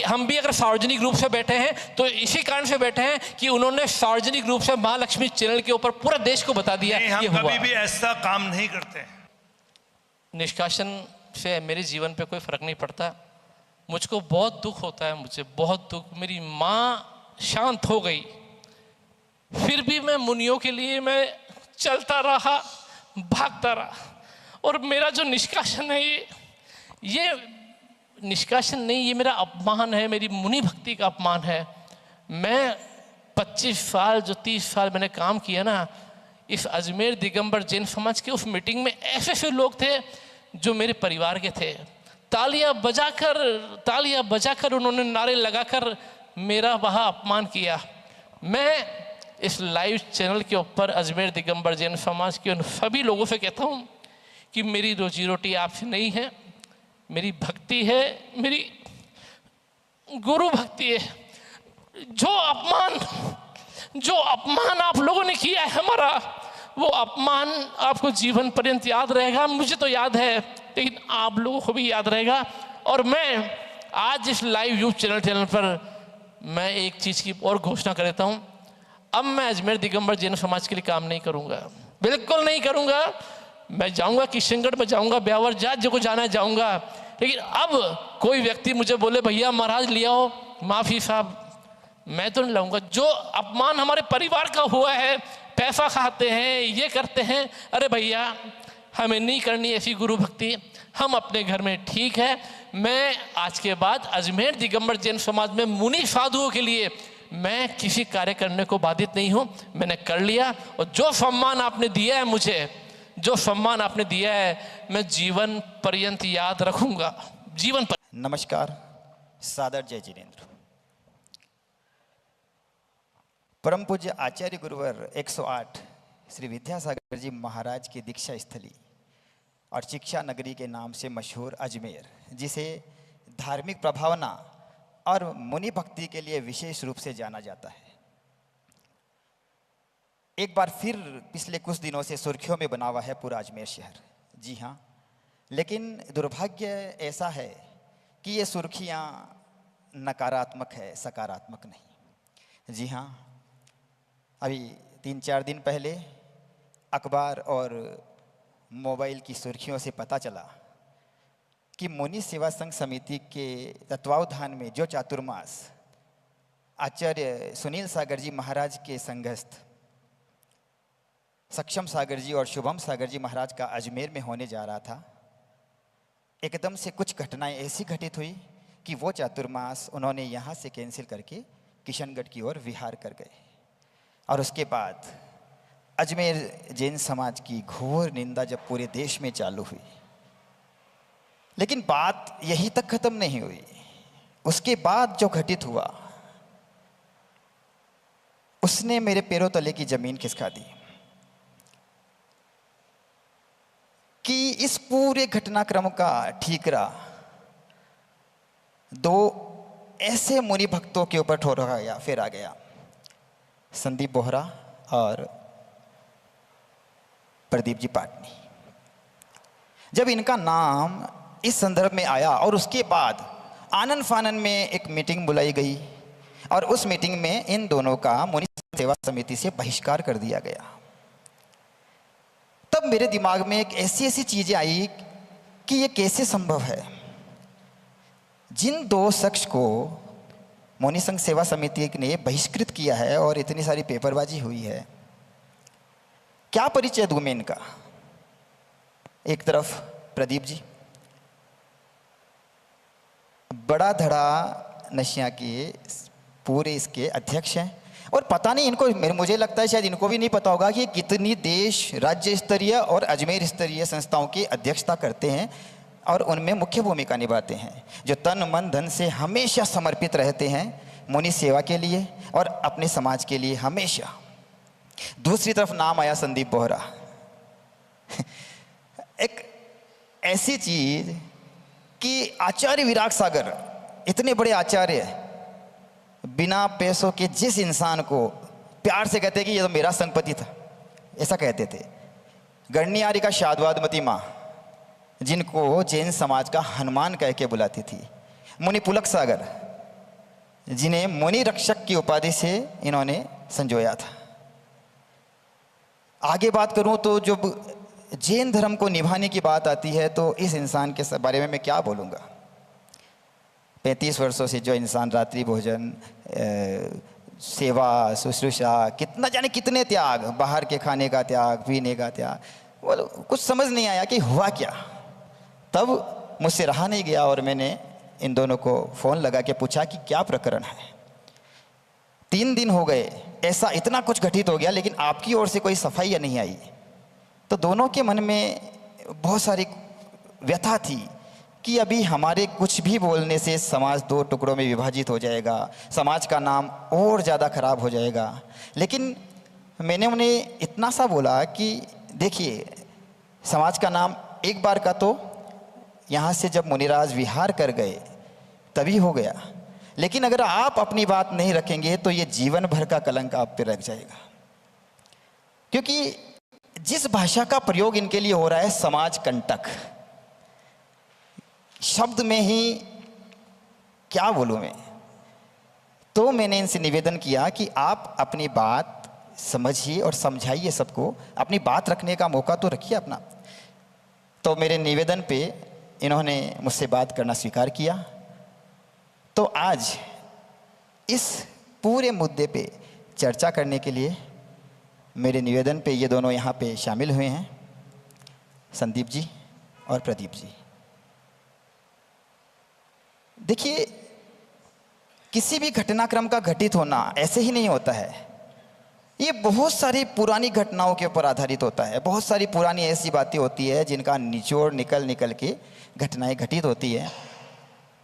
हम भी अगर सार्वजनिक रूप से बैठे हैं तो इसी कारण से बैठे हैं कि उन्होंने सार्वजनिक रूप से महालक्ष्मी चैनल के ऊपर पूरा देश को बता दिया। हम कभी भी ऐसा काम नहीं करते। निष्कासन से मेरे जीवन पे कोई फर्क नहीं पड़ता। मुझको बहुत दुख होता है, मुझे बहुत दुख। मेरी माँ शांत हो गई, फिर भी मैं मुनियों के लिए मैं चलता रहा, भागता रहा। और मेरा जो निष्कासन है ये निष्कासन नहीं, ये मेरा अपमान है, मेरी मुनि भक्ति का अपमान है। मैं 25 साल जो 30 साल मैंने काम किया ना, इस अजमेर दिगंबर जैन समाज के उस मीटिंग में ऐसे ऐसे लोग थे जो मेरे परिवार के थे। तालियां बजाकर उन्होंने नारे लगाकर मेरा वहाँ अपमान किया। मैं इस लाइव चैनल के ऊपर अजमेर दिगंबर जैन समाज के उन सभी लोगों से कहता हूँ कि मेरी रोजी रोटी आपसे नहीं है, मेरी भक्ति है, मेरी गुरु भक्ति है। जो अपमान आप लोगों ने किया है हमारा, वो अपमान आपको जीवन पर्यंत याद रहेगा। मुझे तो याद है, लेकिन आप लोगों को भी याद रहेगा। और मैं आज इस लाइव यूट्यूब चैनल पर मैं एक चीज़ की और घोषणा कर देता हूँ। अब मैं अजमेर दिगंबर जैन समाज के लिए काम नहीं करूँगा, बिल्कुल नहीं करूँगा। मैं जाऊँगा किशनगढ़ में, जाऊँगा ब्यावर, जहाँ जो को जाना है जाऊँगा। लेकिन अब कोई व्यक्ति मुझे बोले भैया महाराज ले आओ माफ़ी साहब, मैं तो नहीं लाऊंगा। जो अपमान हमारे परिवार का हुआ है, पैसा खाते हैं, ये करते हैं, अरे भैया हमें नहीं करनी ऐसी गुरु भक्ति, हम अपने घर में ठीक है। मैं आज के बाद अजमेर दिगंबर जैन समाज में मुनि साधुओं के लिए मैं किसी कार्य करने को बाधित नहीं हूँ। मैंने कर लिया, और जो सम्मान आपने दिया है मुझे, जो सम्मान आपने दिया है, मैं जीवन पर्यंत याद रखूंगा, जीवन पर। नमस्कार, सादर जय जिनेन्द्र। परम पूज्य आचार्य गुरुवर 108 श्री विद्यासागर जी महाराज की दीक्षा स्थली और शिक्षा नगरी के नाम से मशहूर अजमेर, जिसे धार्मिक प्रभावना और मुनि भक्ति के लिए विशेष रूप से जाना जाता है, एक बार फिर पिछले कुछ दिनों से सुर्खियों में बना हुआ है पूरा अजमेर शहर। जी हाँ, लेकिन दुर्भाग्य ऐसा है कि ये सुर्खियाँ नकारात्मक है, सकारात्मक नहीं। जी हाँ, अभी 3-4 दिन पहले अखबार और मोबाइल की सुर्खियों से पता चला कि मुनि सेवा संघ समिति के तत्वावधान में जो चातुर्मास आचार्य सुनील सागर जी महाराज के संघस्थ सक्षम सागर जी और शुभम सागर जी महाराज का अजमेर में होने जा रहा था, एकदम से कुछ घटनाएं ऐसी घटित हुई कि वो चातुर्मास उन्होंने यहाँ से कैंसिल करके किशनगढ़ की ओर विहार कर गए। और उसके बाद अजमेर जैन समाज की घोर निंदा जब पूरे देश में चालू हुई, लेकिन बात यहीं तक खत्म नहीं हुई। उसके बाद जो घटित हुआ उसने मेरे पैरों तले की जमीन खिसका दी कि इस पूरे घटनाक्रम का ठीकरा 2 ऐसे मुनि भक्तों के ऊपर ठहरा गया, फिर आ गया, संदीप बोहरा और प्रदीप जी पाटनी। जब इनका नाम इस संदर्भ में आया और उसके बाद आनन फानन में एक मीटिंग बुलाई गई और उस मीटिंग में इन दोनों का मुनि सेवा समिति से बहिष्कार कर दिया गया, तब मेरे दिमाग में एक ऐसी ऐसी चीजें आई कि ये कैसे संभव है। जिन 2 शख्स को मुनि संघ सेवा समिति ने बहिष्कृत किया है और इतनी सारी पेपरबाजी हुई है, क्या परिचय दूं मैं इनका। एक तरफ प्रदीप जी बड़ा धड़ा नशिया के पूरे इसके अध्यक्ष हैं, और पता नहीं इनको, मुझे लगता है शायद इनको भी नहीं पता होगा कि कितनी देश राज्य स्तरीय और अजमेर स्तरीय संस्थाओं की अध्यक्षता करते हैं और उनमें मुख्य भूमिका निभाते हैं, जो तन मन धन से हमेशा समर्पित रहते हैं मुनि सेवा के लिए और अपने समाज के लिए हमेशा। दूसरी तरफ नाम आया संदीप बोहरा एक ऐसी चीज कि आचार्य विराग सागर, इतने बड़े आचार्य, बिना पैसों के जिस इंसान को प्यार से कहते कि ये तो मेरा संगपति था, ऐसा कहते थे। गणनियारी का शादवादमती माँ, जिनको जैन समाज का हनुमान कह के बुलाती थी। मुनि पुलक सागर, जिन्हें मुनि रक्षक की उपाधि से इन्होंने संजोया था। आगे बात करूं तो जब जैन धर्म को निभाने की बात आती है तो इस इंसान के बारे में मैं क्या बोलूँगा। 35 वर्षों से जो इंसान रात्रि भोजन, सेवा, शुश्रूषा, कितना जाने कितने त्याग, बाहर के खाने का त्याग, पीने का त्याग, वो कुछ समझ नहीं आया कि हुआ क्या। तब मुझसे रहा नहीं गया और मैंने इन दोनों को फ़ोन लगा के पूछा कि क्या प्रकरण है। 3 दिन हो गए, ऐसा इतना कुछ घटित हो गया, लेकिन आपकी ओर से कोई सफाई नहीं आई। तो दोनों के मन में बहुत सारी व्यथा थी कि अभी हमारे कुछ भी बोलने से समाज 2 टुकड़ों में विभाजित हो जाएगा, समाज का नाम और ज़्यादा खराब हो जाएगा। लेकिन मैंने उन्हें इतना सा बोला कि देखिए, समाज का नाम एक बार का तो यहाँ से जब मुनिराज विहार कर गए तभी हो गया, लेकिन अगर आप अपनी बात नहीं रखेंगे तो ये जीवन भर का कलंक आप पे लग जाएगा। क्योंकि जिस भाषा का प्रयोग इनके लिए हो रहा है, समाज कंटक, शब्द में ही क्या बोलूं मैं। तो मैंने इनसे निवेदन किया कि आप अपनी बात समझिए और समझाइए सबको, अपनी बात रखने का मौका तो रखिए अपना। तो मेरे निवेदन पे इन्होंने मुझसे बात करना स्वीकार किया। तो आज इस पूरे मुद्दे पे चर्चा करने के लिए मेरे निवेदन पे ये दोनों यहाँ पे शामिल हुए हैं, संदीप जी और प्रदीप जी। देखिए, किसी भी घटनाक्रम का घटित होना ऐसे ही नहीं होता है। ये बहुत सारी पुरानी घटनाओं के ऊपर आधारित होता है। बहुत सारी पुरानी ऐसी बातें होती है जिनका निचोड़ निकल के घटनाएं घटित होती है।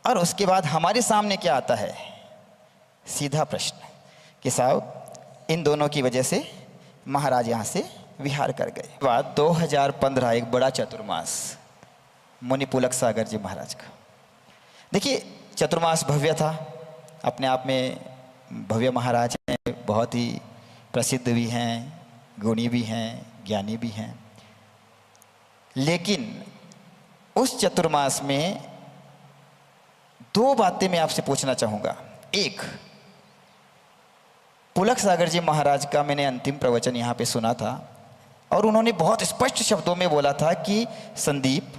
और उसके बाद हमारे सामने क्या आता है, सीधा प्रश्न कि साहब इन दोनों की वजह से महाराज यहाँ से विहार कर गए। बाद 2015 एक बड़ा चतुर्मास मुनि पुलक सागर जी महाराज का। देखिए, चतुर्मास भव्य था, अपने आप में भव्य महाराज हैं, बहुत ही प्रसिद्ध भी हैं, गुणी भी हैं, ज्ञानी भी हैं। लेकिन उस चतुर्मास में 2 बातें मैं आपसे पूछना चाहूँगा। एक, पुलक सागर जी महाराज का मैंने अंतिम प्रवचन यहाँ पे सुना था और उन्होंने बहुत स्पष्ट शब्दों में बोला था कि संदीप,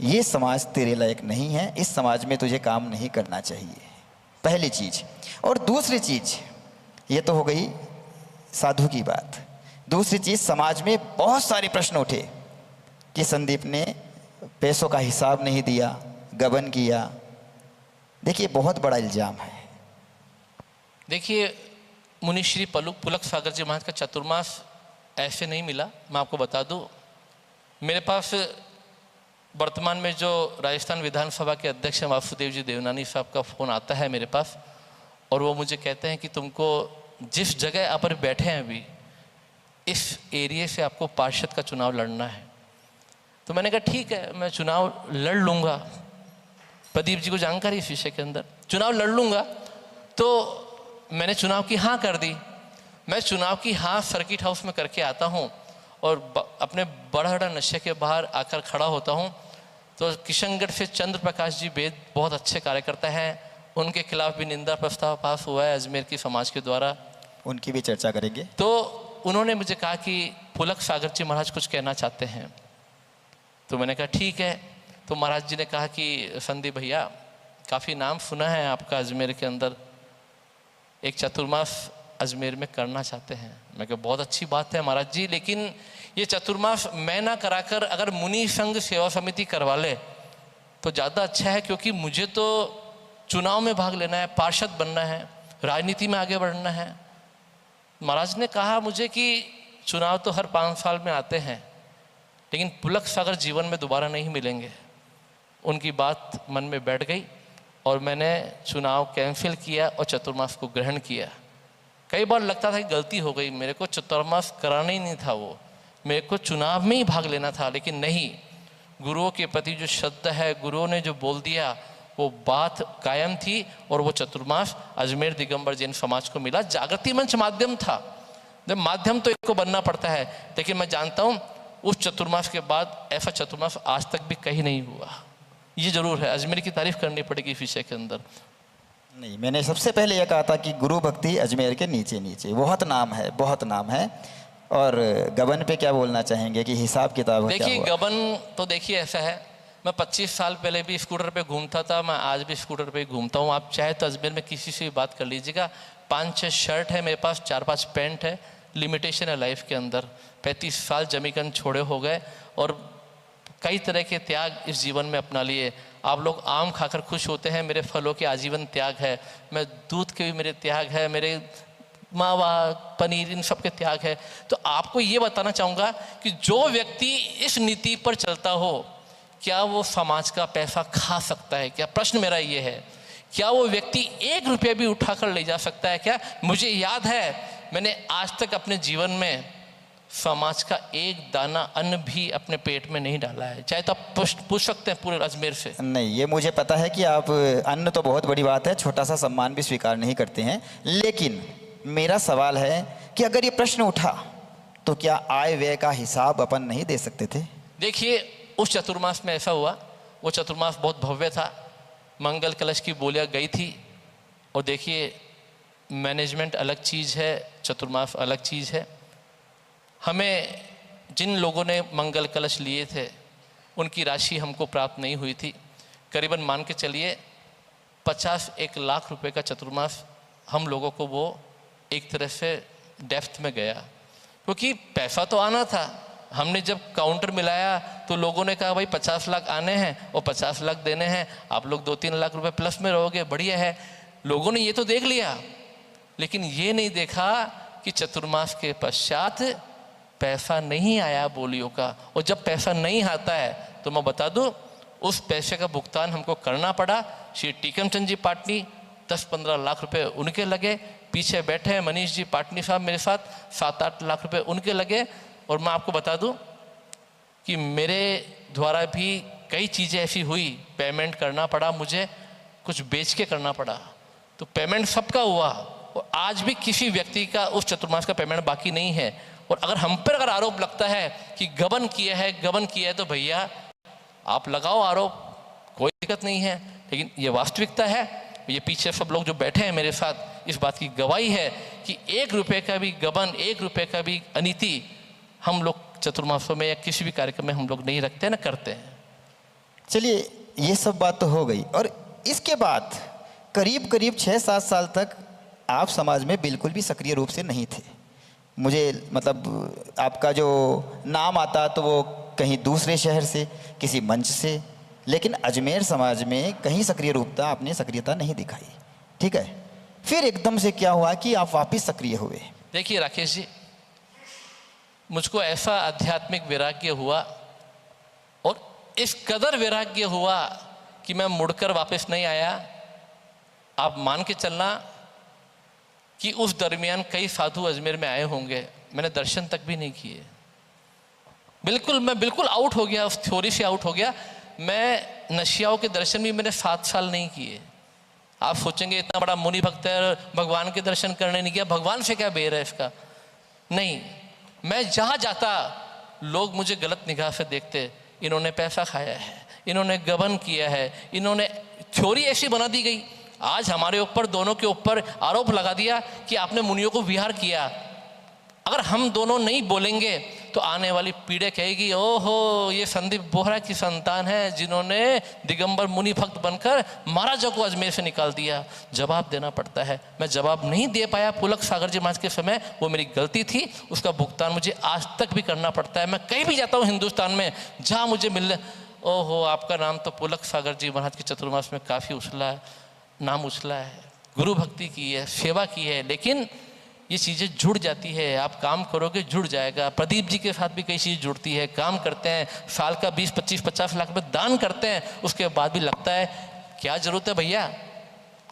ये समाज तेरे लायक नहीं है, इस समाज में तुझे काम नहीं करना चाहिए, पहली चीज़। और दूसरी चीज़, ये तो हो गई साधु की बात। दूसरी चीज़, समाज में बहुत सारे प्रश्न उठे कि संदीप ने पैसों का हिसाब नहीं दिया, गबन किया। देखिए, बहुत बड़ा इल्ज़ाम है। देखिए, मुनिश्री पुलक सागर जी महाराज का चतुर्मास ऐसे नहीं मिला। मैं आपको बता दूं, मेरे पास वर्तमान में जो राजस्थान विधानसभा के अध्यक्ष हैं वासुदेव जी देवनानी साहब का फ़ोन आता है मेरे पास, और वो मुझे कहते हैं कि तुमको जिस जगह आप बैठे हैं अभी, इस एरिया से आपको पार्षद का चुनाव लड़ना है। तो मैंने कहा ठीक है, मैं चुनाव लड़ लूँगा। प्रदीप जी को जानकारी इस विषय के अंदर, चुनाव लड़ लूँगा। तो मैंने चुनाव की हाँ कर दी। मैं चुनाव की हाँ सर्किट हाउस में करके आता हूँ और अपने बड़ा नशे के बाहर आकर खड़ा होता हूँ। तो किशनगढ़ से चंद्र प्रकाश जी वेद बहुत अच्छे कार्यकर्ता हैं, उनके खिलाफ भी निंदा प्रस्ताव पास हुआ है अजमेर की समाज के द्वारा, उनकी भी चर्चा करेंगे। तो उन्होंने मुझे कहा कि पुलक सागर जी महाराज कुछ कहना चाहते हैं। तो मैंने कहा ठीक है। तो महाराज जी ने कहा कि संदीप भैया, काफ़ी नाम सुना है आपका अजमेर के अंदर, एक चतुर्मास अजमेर में करना चाहते हैं। मैं कहा बहुत अच्छी बात है महाराज जी, लेकिन ये चतुर्मास मैं ना कराकर अगर मुनि संघ सेवा समिति करवा ले तो ज़्यादा अच्छा है, क्योंकि मुझे तो चुनाव में भाग लेना है, पार्षद बनना है, राजनीति में आगे बढ़ना है। महाराज ने कहा मुझे कि चुनाव तो हर 5 साल में आते हैं, लेकिन पुलक सागर जीवन में दोबारा नहीं मिलेंगे। उनकी बात मन में बैठ गई और मैंने चुनाव कैंसिल किया और चतुर्मास को ग्रहण किया। कई बार लगता था कि गलती हो गई, मेरे को चतुर्मास कराना ही नहीं था, वो मेरे को चुनाव में ही भाग लेना था। लेकिन नहीं, गुरुओं के प्रति जो श्रद्धा है, गुरुओं ने जो बोल दिया वो बात कायम थी और वो चतुर्मास अजमेर दिगंबर जैन समाज को मिला। जागृति मंच माध्यम था, जब माध्यम तो एक को बनना पड़ता है, लेकिन मैं जानता हूँ उस चतुर्मास के बाद ऐसा चतुर्मास आज तक भी कहीं नहीं हुआ। ये जरूर है, अजमेर की तारीफ करनी पड़ेगी इस विषय के अंदर। नहीं, मैंने सबसे पहले यह कहा था कि गुरु भक्ति अजमेर के नीचे नीचे, बहुत नाम है, बहुत नाम है। और गबन पे क्या बोलना चाहेंगे कि हिसाब किताब क्या देखिए हुआ? गबन तो देखिए ऐसा है, मैं 25 साल पहले भी स्कूटर पे घूमता था, मैं आज भी स्कूटर पे घूमता हूँ। आप चाहे तो अजमेर में किसी से भी बात कर लीजिएगा। 5-6 शर्ट है मेरे पास, 4-5 पैंट है। लिमिटेशन है लाइफ के अंदर। 35 साल जमीकन छोड़े हो गए और कई तरह के त्याग इस जीवन में अपना लिए। आप लोग आम खाकर खुश होते हैं, मेरे फलों के आजीवन त्याग है। मैं दूध के भी मेरे त्याग है, मेरे मावा पनीर इन सब के त्याग है। तो आपको ये बताना चाहूँगा कि जो व्यक्ति इस नीति पर चलता हो, क्या वो समाज का पैसा खा सकता है क्या? प्रश्न मेरा ये है, क्या वो व्यक्ति 1 रुपया भी उठाकर ले जा सकता है क्या? मुझे याद है, मैंने आज तक अपने जीवन में समाज का एक दाना अन्न भी अपने पेट में नहीं डाला है। चाहे तो आप पूछ सकते हैं पूरे अजमेर से। नहीं, ये मुझे पता है कि आप अन्न तो बहुत बड़ी बात है, छोटा सा सम्मान भी स्वीकार नहीं करते हैं। लेकिन मेरा सवाल है कि अगर ये प्रश्न उठा तो क्या आय व्यय का हिसाब अपन नहीं दे सकते थे? देखिए उस चतुर्मास में ऐसा हुआ, वो चतुर्मास बहुत भव्य था, मंगल कलश की बोलियाँ गई थी। और देखिए मैनेजमेंट अलग चीज़ है, चतुर्मास अलग चीज़ है। हमें जिन लोगों ने मंगल कलश लिए थे उनकी राशि हमको प्राप्त नहीं हुई थी। करीबन मान के चलिए 50-1 लाख रुपए का चतुर्मास हम लोगों को वो एक तरह से डेप्थ में गया, क्योंकि पैसा तो आना था। हमने जब काउंटर मिलाया तो लोगों ने कहा भाई 50 लाख आने हैं और 50 लाख देने हैं, आप लोग 2-3 लाख रुपए प्लस में रहोगे, बढ़िया है। लोगों ने ये तो देख लिया, लेकिन ये नहीं देखा कि चतुर्मास के पश्चात पैसा नहीं आया बोलियों का। और जब पैसा नहीं आता है तो मैं बता दूं, उस पैसे का भुगतान हमको करना पड़ा। श्री टीकम चंद जी पाटनी 10-15 लाख रुपए उनके लगे। पीछे बैठे हैं मनीष जी पाटनी साहब मेरे साथ, 7-8 लाख रुपए उनके लगे। और मैं आपको बता दूं कि मेरे द्वारा भी कई चीज़ें ऐसी हुई, पेमेंट करना पड़ा मुझे, कुछ बेच के करना पड़ा। तो पेमेंट सबका हुआ और आज भी किसी व्यक्ति का उस चतुर्मास का पेमेंट बाकी नहीं है। और अगर हम पर अगर आरोप लगता है कि गबन किया है तो भैया आप लगाओ आरोप, कोई दिक्कत नहीं है। लेकिन ये वास्तविकता है, ये पीछे सब लोग जो बैठे हैं मेरे साथ इस बात की गवाही है कि 1 रुपये का भी गबन, 1 रुपये का भी अनीति हम लोग चतुर्मासों में या किसी भी कार्यक्रम में हम लोग नहीं रखते, ना करते हैं। चलिए, ये सब बात तो हो गई। और इसके बाद करीब करीब 6-7 साल तक आप समाज में बिल्कुल भी सक्रिय रूप से नहीं थे। मुझे मतलब आपका जो नाम आता तो वो कहीं दूसरे शहर से, किसी मंच से, लेकिन अजमेर समाज में कहीं सक्रियता नहीं दिखाई। ठीक है, फिर एकदम से क्या हुआ कि आप वापस सक्रिय हुए? देखिए राकेश जी, मुझको ऐसा आध्यात्मिक वैराग्य हुआ और इस कदर वैराग्य हुआ कि मैं मुड़कर वापस नहीं आया। आप मान के चलना कि उस दरमियान कई साधु अजमेर में आए होंगे, मैंने दर्शन तक भी नहीं किए। मैं बिल्कुल आउट हो गया, उस थ्योरी से आउट हो गया। मैं नशियाओं के दर्शन भी मैंने 7 साल नहीं किए। आप सोचेंगे इतना बड़ा मुनि भक्त है, भगवान के दर्शन करने नहीं गया, भगवान से क्या बेर है इसका? नहीं, मैं जहाँ जाता लोग मुझे गलत निगाह से देखते, इन्होंने पैसा खाया है, इन्होंने गबन किया है, इन्होंने थ्योरी ऐसी बना दी गई। आज हमारे ऊपर, दोनों के ऊपर आरोप लगा दिया कि आपने मुनियों को विहार किया। अगर हम दोनों नहीं बोलेंगे तो आने वाली पीढ़ी कहेगी ओहो ये संदीप बोहरा की संतान है जिन्होंने दिगंबर मुनि भक्त बनकर महाराजा को अजमेर से निकाल दिया। जवाब देना पड़ता है। मैं जवाब नहीं दे पाया पुलक सागर जी महाराज के समय, वो मेरी गलती थी, उसका भुगतान मुझे आज तक भी करना पड़ता है। मैं कहीं भी जाता हूँ हिंदुस्तान में, जहाँ मुझे मिलने, ओहो आपका नाम तो पुलक सागर जी महाराज के चतुर्मास में काफ़ी उछला है, नाम उछला है, गुरु भक्ति की है, सेवा की है, लेकिन ये चीज़ें जुड़ जाती है। आप काम करोगे जुड़ जाएगा। प्रदीप जी के साथ भी कई चीज़ जुड़ती है। काम करते हैं, साल का 20-25-50 लाख रुपये दान करते हैं, उसके बाद भी लगता है क्या ज़रूरत है भैया,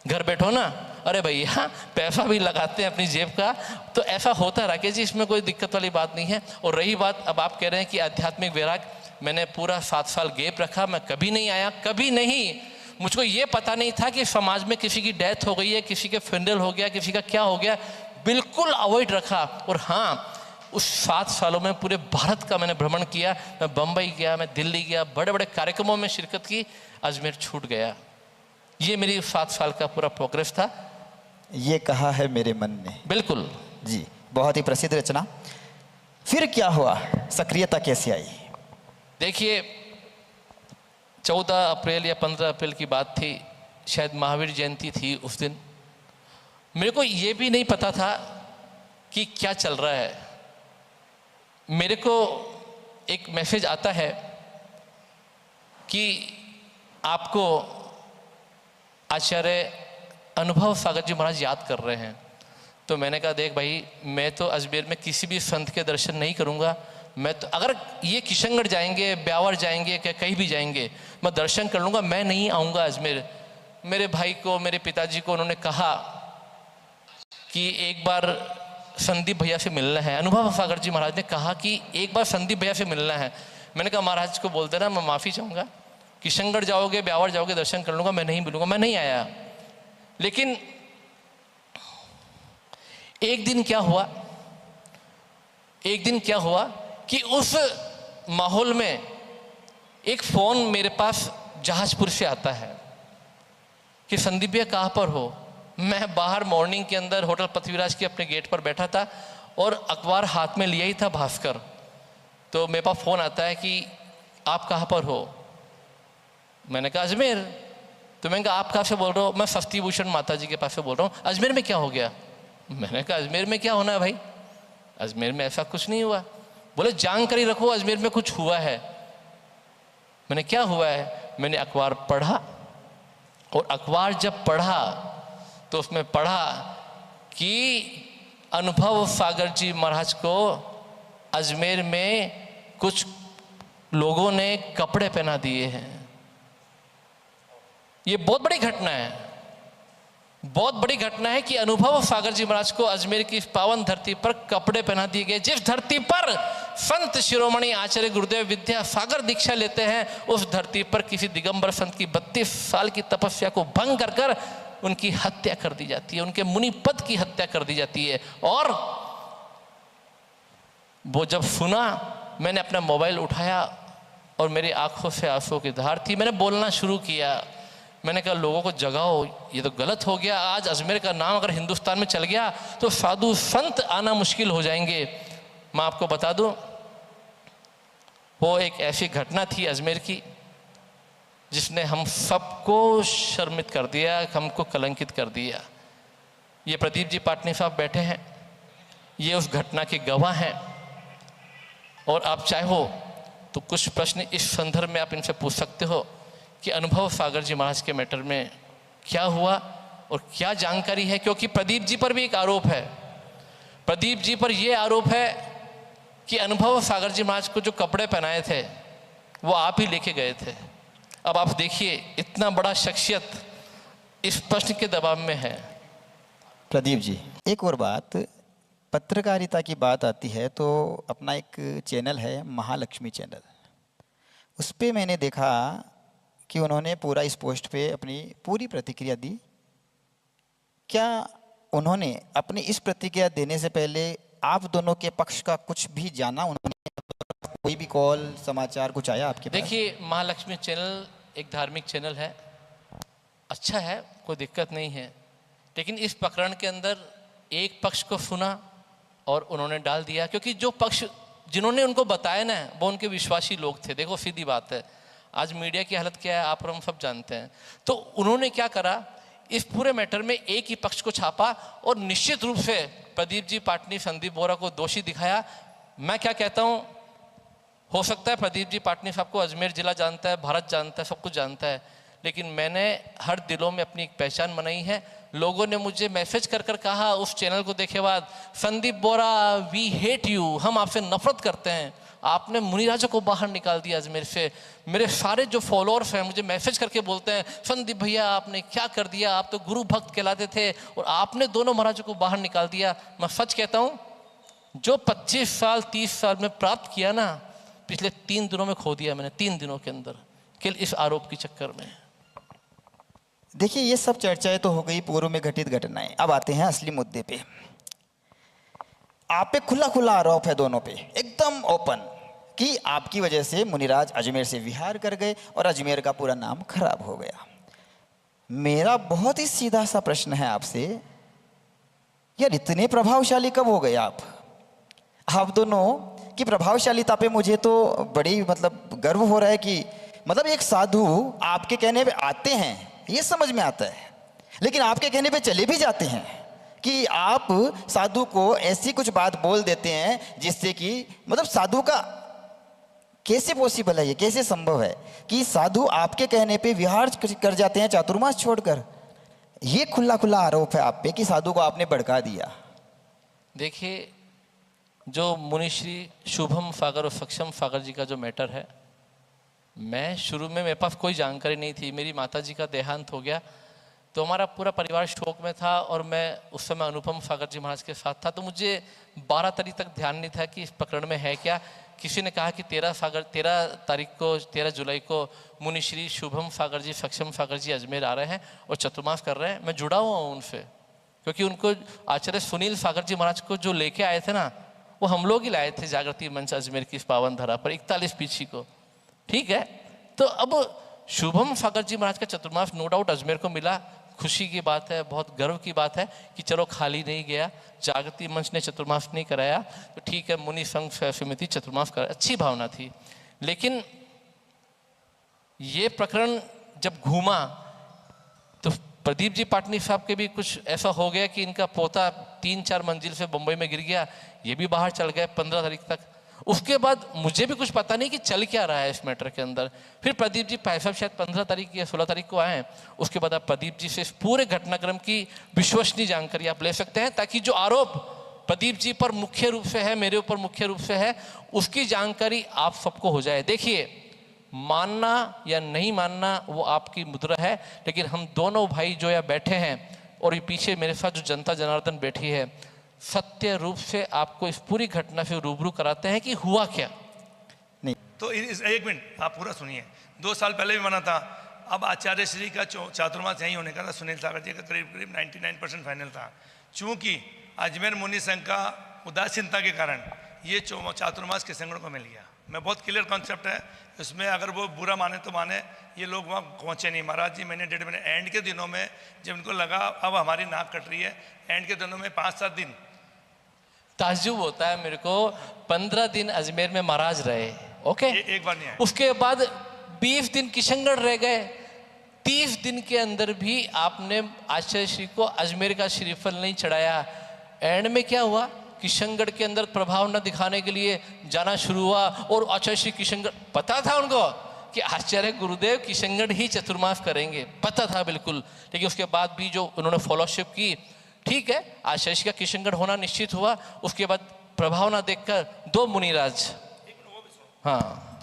घर बैठो ना। अरे भैया पैसा भी लगाते हैं अपनी जेब का। तो ऐसा होता है राकेश जी, इसमें कोई दिक्कत वाली बात नहीं है। और रही बात, अब आप कह रहे हैं कि आध्यात्मिक वैराग, मैंने पूरा 7 साल गैप रखा, मैं कभी नहीं आया, कभी नहीं। मुझको ये पता नहीं था कि समाज में किसी की डेथ हो गई है, किसी के फ्यूनरल हो गया, किसी का क्या हो गया, बिल्कुल अवॉइड रखा। और हाँ, उस 7 सालों में पूरे भारत का मैंने भ्रमण किया। मैं बम्बई गया, मैं दिल्ली गया, बड़े बड़े कार्यक्रमों में शिरकत की, अजमेर छूट गया। ये मेरी 7 साल का पूरा प्रोग्रेस था। ये कहा है मेरे मन ने। बिल्कुल जी, बहुत ही प्रसिद्ध रचना। फिर क्या हुआ, सक्रियता कैसे आई? देखिए 14 अप्रैल या 15 अप्रैल की बात थी, शायद महावीर जयंती थी उस दिन। मेरे को ये भी नहीं पता था कि क्या चल रहा है। मेरे को एक मैसेज आता है कि आपको आचार्य अनुभव सागर जी महाराज याद कर रहे हैं। तो मैंने कहा देख भाई, मैं तो अजमेर में किसी भी संत के दर्शन नहीं करूंगा। मैं तो अगर ये किशनगढ़ जाएंगे, ब्यावर जाएंगे, कहीं भी जाएंगे, मैं दर्शन कर लूँगा, मैं नहीं आऊँगा अजमेर। मेरे भाई को, मेरे पिताजी को उन्होंने कहा कि एक बार संदीप भैया से मिलना है। अनुभव सागर जी महाराज ने कहा कि एक बार संदीप भैया से मिलना है। मैंने कहा महाराज को बोल देना मैं माफ़ी चाहूँगा, किशनगढ़ जाओगे, ब्यावर जाओगे, दर्शन कर लूँगा, मैं नहीं मिलूँगा। मैं नहीं आया। लेकिन एक दिन क्या हुआ कि उस माहौल में एक फ़ोन मेरे पास जहाजपुर से आता है कि संदीप भैया कहाँ पर हो। मैं बाहर मॉर्निंग के अंदर होटल पृथ्वीराज के अपने गेट पर बैठा था और अखबार हाथ में लिया ही था, भास्कर। तो मेरे पास फ़ोन आता है कि आप कहाँ पर हो। मैंने कहा अजमेर। तो मैंने कहा आप कहाँ से बोल रहे हो? मैं सस्ती भूषण माता जी के पास से बोल रहा हूँ। अजमेर में क्या हो गया? मैंने कहा अजमेर में क्या होना है भाई, अजमेर में ऐसा कुछ नहीं हुआ। बोले जानकारी रखो, अजमेर में कुछ हुआ है। मैंने क्या हुआ है? मैंने अखबार पढ़ा और अखबार जब पढ़ा तो उसमें पढ़ा कि अनुभव सागर जी महाराज को अजमेर में कुछ लोगों ने कपड़े पहना दिए हैं। ये बहुत बड़ी घटना है, बहुत बड़ी घटना है कि अनुभव सागर जी महाराज को अजमेर की इस पावन धरती पर कपड़े पहना दिए गए। जिस धरती पर संत शिरोमणि आचार्य गुरुदेव विद्या सागर दीक्षा लेते हैं, उस धरती पर किसी दिगंबर संत की 32 साल की तपस्या को भंग कर कर उनकी हत्या कर दी जाती है, उनके मुनि पद की हत्या कर दी जाती है। और वो जब सुना, मैंने अपना मोबाइल उठाया और मेरी आंखों से आंसुओं की धार थी। मैंने बोलना शुरू किया। मैंने कहा लोगों को जगाओ, ये तो गलत हो गया। आज अजमेर का नाम अगर हिंदुस्तान में चल गया तो साधु संत आना मुश्किल हो जाएंगे। मैं आपको बता दूं, वो एक ऐसी घटना थी अजमेर की जिसने हम सबको शर्मित कर दिया, हमको कलंकित कर दिया। ये प्रदीप जी पाटनी साहब बैठे हैं, ये उस घटना के गवाह हैं। और आप चाहो तो कुछ प्रश्न इस संदर्भ में आप इनसे पूछ सकते हो कि अनुभव सागर जी महाराज के मैटर में क्या हुआ और क्या जानकारी है। क्योंकि प्रदीप जी पर भी एक आरोप है। प्रदीप जी पर यह आरोप है कि अनुभव सागर जी महाराज को जो कपड़े पहनाए थे वो आप ही लेके गए थे। अब आप देखिए, इतना बड़ा शख्सियत इस प्रश्न के दबाव में है। प्रदीप जी, एक और बात, पत्रकारिता की बात आती है तो अपना एक चैनल है महालक्ष्मी चैनल, उस पर मैंने देखा कि उन्होंने पूरा इस पोस्ट पे अपनी पूरी प्रतिक्रिया दी। क्या उन्होंने अपनी इस प्रतिक्रिया देने से पहले आप दोनों के पक्ष का कुछ भी जाना? उन्होंने कोई भी कॉल, समाचार कुछ आया आपके पास? देखिए, महालक्ष्मी चैनल एक धार्मिक चैनल है, अच्छा है, कोई दिक्कत नहीं है। लेकिन इस प्रकरण के अंदर एक पक्ष को सुना और उन्होंने डाल दिया, क्योंकि जो पक्ष जिन्होंने उनको बताया ना वो उनके विश्वासी लोग थे। देखो सीधी बात है, आज मीडिया की हालत क्या है आप और हम सब जानते हैं। तो उन्होंने क्या करा, इस पूरे मैटर में एक ही पक्ष को छापा और निश्चित रूप से प्रदीप जी पाटनी, संदीप बोरा को दोषी दिखाया। मैं क्या कहता हूँ, हो सकता है प्रदीप जी पाटनी साहब को अजमेर जिला जानता है, भारत जानता है, सब कुछ जानता है, लेकिन मैंने हर दिलों में अपनी एक पहचान बनाई है। लोगों ने मुझे मैसेज कर कर कहा उस चैनल को देखे बाद, संदीप बोरा वी हेट यू, हम आपसे नफरत करते हैं, आपने मुनिराजा को बाहर निकाल दिया अजमेर से। मेरे सारे जो फॉलोअर्स हैं मुझे मैसेज करके बोलते हैं, संदीप भैया आपने क्या कर दिया, आप तो गुरु भक्त कहलाते थे और आपने दोनों महाराजों को बाहर निकाल दिया। मैं सच कहता हूँ, जो 25 साल 30 साल में प्राप्त किया ना, पिछले 3 दिनों में खो दिया मैंने, 3 दिनों के अंदर, केवल इस आरोप के चक्कर में। देखिए, ये सब चर्चाएं तो हो गई पूर्व में घटित घटनाएं। अब आते हैं असली मुद्दे पे। आप पे खुला खुला आरोप है दोनों पे, एकदम ओपन, कि आपकी वजह से मुनिराज अजमेर से विहार कर गए और अजमेर का पूरा नाम खराब हो गया। मेरा बहुत ही सीधा सा प्रश्न है आपसे, यार इतने प्रभावशाली कब हो गए आप दोनों की प्रभावशालीता पे मुझे तो बड़ी मतलब गर्व हो रहा है कि मतलब एक साधु आपके कहने पे आते हैं, ये समझ में आता है, लेकिन आपके कहने पे चले भी जाते हैं कि आप साधु को ऐसी कुछ बात बोल देते हैं जिससे कि मतलब साधु का कैसे पॉसिबल है, ये कैसे संभव है कि साधु आपके कहने पे विहार कर जाते हैं चातुर्मास छोड़कर। ये खुला खुला आरोप है आप पे कि साधु को आपने भड़का दिया। देखिए, जो मुनिश्री शुभम फागर और सक्षम फागर जी का जो मैटर है, मैं शुरू में मेरे पास कोई जानकारी नहीं थी। मेरी माताजी का देहांत हो गया तो हमारा पूरा परिवार शोक में था और मैं उस समय अनुपम सागर जी महाराज के साथ था, तो मुझे 12 तारीख तक ध्यान नहीं था कि इस प्रकरण में है क्या। किसी ने कहा कि 13 जुलाई को मुनिश्री शुभम सागर जी सक्षम सागर जी अजमेर आ रहे हैं और चतुर्मास कर रहे हैं। मैं जुड़ा हुआ हूँ उनसे, क्योंकि उनको आचार्य सुनील सागर जी महाराज को जो लेके आए थे ना, वो हम लोग ही लाए थे जागृति मंच अजमेर की इस पावन धरा पर 41 पीछी को। ठीक है, तो अब शुभम सागर जी महाराज का चतुर्मास नो डाउट अजमेर को मिला, खुशी की बात है, बहुत गर्व की बात है कि चलो खाली नहीं गया, जागृति मंच ने चतुर्मास नहीं कराया तो ठीक है, मुनि संघ समिति चतुर्मास करा, अच्छी भावना थी। लेकिन ये प्रकरण जब घूमा तो प्रदीप जी पाटनी साहब के भी कुछ ऐसा हो गया कि इनका पोता 3-4 मंजिल से बम्बई में गिर गया, ये भी बाहर चल गए 15 तारीख तक। उसके बाद मुझे भी कुछ पता नहीं कि चल क्या रहा है इस मैटर के अंदर। फिर प्रदीप जी भाई साहब शायद 15 तारीख या 16 तारीख को आए, उसके बाद आप प्रदीप जी से इस पूरे घटनाक्रम की विश्वसनीय जानकारी आप ले सकते हैं, ताकि जो आरोप प्रदीप जी पर मुख्य रूप से है, मेरे ऊपर मुख्य रूप से है, उसकी जानकारी आप सबको हो जाए। देखिए, मानना या नहीं मानना वो आपकी मुद्रा है, लेकिन हम दोनों भाई जो यहाँ बैठे हैं और ये पीछे मेरे साथ जो जनता जनार्दन बैठी है, सत्य रूप से आपको इस पूरी घटना से रूबरू कराते हैं कि हुआ क्या। नहीं तो एक मिनट आप पूरा सुनिए। 2 साल पहले भी बना था, अब आचार्य श्री का चातुर्मास यहीं होने का था, सुनील सागर जी का करीब 99% फाइनल था। चूंकि अजमेर मुनि संघ का उदासीनता के कारण ये चातुर्मास किशनगढ़ को मिल गया। मैं बहुत क्लियर कॉन्सेप्ट है इसमें, अगर वो बुरा माने तो माने, ये लोग वहाँ पहुँचे नहीं। महाराज जी महीने 1.5 महीने एंड के दिनों में जब इनको लगा अब हमारी नाक कट रही है, एंड के दिनों में 5-7 दिन ताज्जुब होता है मेरे को, 15 दिन अजमेर में महाराज रहे, ओके, एक बार नहीं आए। उसके बाद 20 दिन किशनगढ़ रह गए। 30 दिन के अंदर भी आपने आचार्य श्री को अजमेर का श्रीफल नहीं चढ़ाया। एंड में क्या हुआ, किशनगढ़ के अंदर प्रभाव न दिखाने के लिए जाना शुरू हुआ और आचार्य श्री किशनगढ़, पता था उनको कि आचार्य गुरुदेव किशनगढ़ ही चतुर्मास करेंगे, पता था बिल्कुल। लेकिन उसके बाद भी जो उन्होंने फॉलोशिप की, ठीक है, आचार्य श्री का किशनगढ़ होना निश्चित हुआ। उसके बाद प्रभाव ना देखकर 2 मुनिराज, हाँ,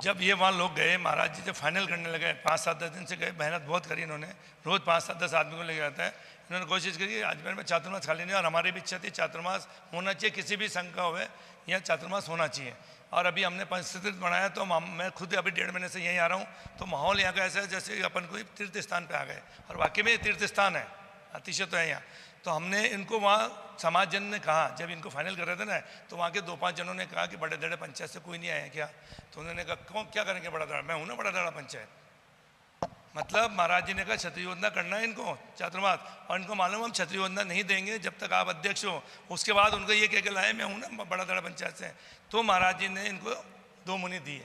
जब ये वहाँ लोग गए, महाराज जी जब फाइनल करने लगे, 5-7-10 दिन से गए, मेहनत बहुत करी इन्होंने, रोज 5-7-10 आदमी को लेके आता है। इन्होंने कोशिश करी अजमेर में चातुर्मास खाली नहीं, और हमारी भी इच्छा थी चातुर्मास होना चाहिए, किसी भी संघ का होवे यहाँ चातुर्मास होना चाहिए। और अभी हमने परिस्थिति बनाया, तो मैं खुद अभी 1.5 महीने से यहीं आ रहा हूँ, तो माहौल यहाँ का ऐसा है जैसे अपन कोई तीर्थ स्थान पे आ गए, और वाकई में तीर्थ स्थान है, अतिशय तो है यहाँ। तो हमने इनको वहाँ समाज जन ने कहा, जब इनको फाइनल कर रहे थे ना, तो वहाँ के 2-5 जनों ने कहा कि बड़े दड़ा पंचायत से कोई नहीं आया क्या? तो उन्होंने कहा कौन क्या करेंगे बड़ा दड़ा, मैं हूँ ना बड़ा दड़ा पंचायत। मतलब महाराज जी ने कहा क्षत्रिय योजना करना है इनको चातुर्मास, और इनको मालूम हम क्षत्रिय योजना नहीं देंगे जब तक आप अध्यक्ष हो। उसके बाद उनको ये कह के लाए मैं हूँ ना बड़ा दड़ा पंचायत से। तो महाराज जी ने इनको 2 मुनि दिए,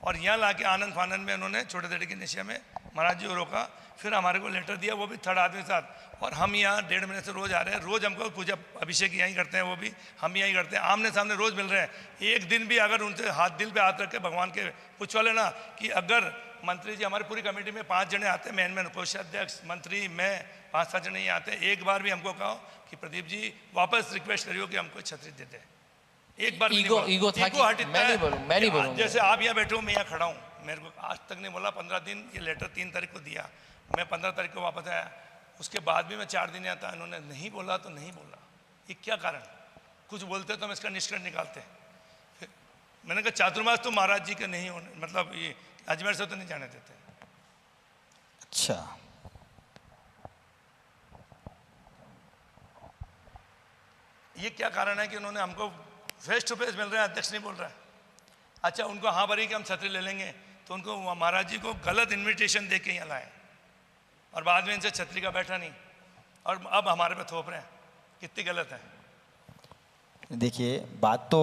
और यहाँ ला के आनंद फानंद में उन्होंने छोटे दड़े की निशा में महाराज जी को रोका। फिर हमारे को लेटर दिया, वो भी 3rd आदमी के साथ, और हम यहाँ 1.5 महीने से रोज आ रहे हैं। रोज हमको पूजा अभिषेक यहीं करते हैं, वो भी हम यहीं करते हैं, आमने सामने रोज मिल रहे हैं। एक दिन भी अगर उनसे दिल पे हाथ रख के भगवान के पूछवा लेना कि अगर मंत्री जी, हमारी पूरी कमेटी में 5 जने आते हैं, मैन कोषाध्यक्ष, मंत्री, मैं, 5-7 जने ही आते हैं, एक बार भी हमको कहो कि प्रदीप जी वापस रिक्वेस्ट करियो कि हमको छतरी देते हैं, एक बार ईगो था कि मैं नहीं बोलूं। जैसे आप यहाँ बैठे हो, मैं यहाँ खड़ा हूँ, मेरे को आज तक नहीं बोला। 15 दिन, ये लेटर 3 तारीख को दिया, मैं 15 तारीख को वापस आया, उसके बाद भी मैं 4 दिन आता, इन्होंने नहीं बोला तो नहीं बोला। ये क्या कारण? कुछ बोलते तो हम इसका निष्कर्ष निकालते। मैंने कहा चातुर्मास तो महाराज जी के नहीं होने, मतलब ये अजमेर से तो नहीं जाने देते। अच्छा, ये क्या कारण है कि उन्होंने हमको फेस टू फेस मिल रहा है, अध्यक्ष नहीं बोल रहा है। अच्छा, उनको हाँ भरी कि हम छतरी ले लेंगे, तो उनको महाराज जी को गलत इनविटेशन दे के यहाँ लाए। और बाद में इनसे छतरी का बैठा नहीं, और अब हमारे पे थोप रहे हैं, कितनी गलत है। देखिए, बात तो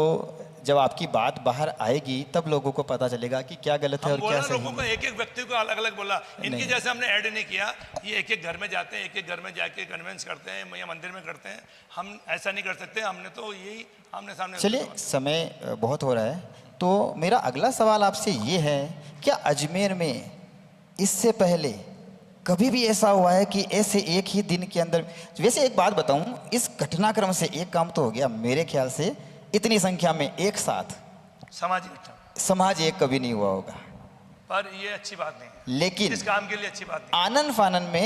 जब आपकी बात बाहर आएगी तब लोगों को पता चलेगा कि क्या गलत है हम और बोला क्या सही लोगों को, है। एक एक व्यक्ति को अलग अलग बोला, इनकी नहीं। जैसे हमने ऐड नहीं किया। ये एक एक घर में जाते हैं, एक एक घर में जाके कन्वेंस करते हैं या मंदिर में करते हैं। हम ऐसा नहीं कर सकते, हमने तो यही आमने सामने। चलिए, समय बहुत हो रहा है, तो मेरा अगला सवाल आपसे ये है, क्या अजमेर में इससे पहले कभी भी ऐसा हुआ है कि ऐसे एक ही दिन के अंदर, वैसे एक बात बताऊं, इस घटनाक्रम से एक काम तो हो गया मेरे ख्याल से, इतनी संख्या में एक साथ सामाजिक घटना, समाज एक कभी नहीं हुआ होगा। पर ये अच्छी बात नहीं है, लेकिन इस काम के लिए अच्छी बात नहीं। आनन फानन में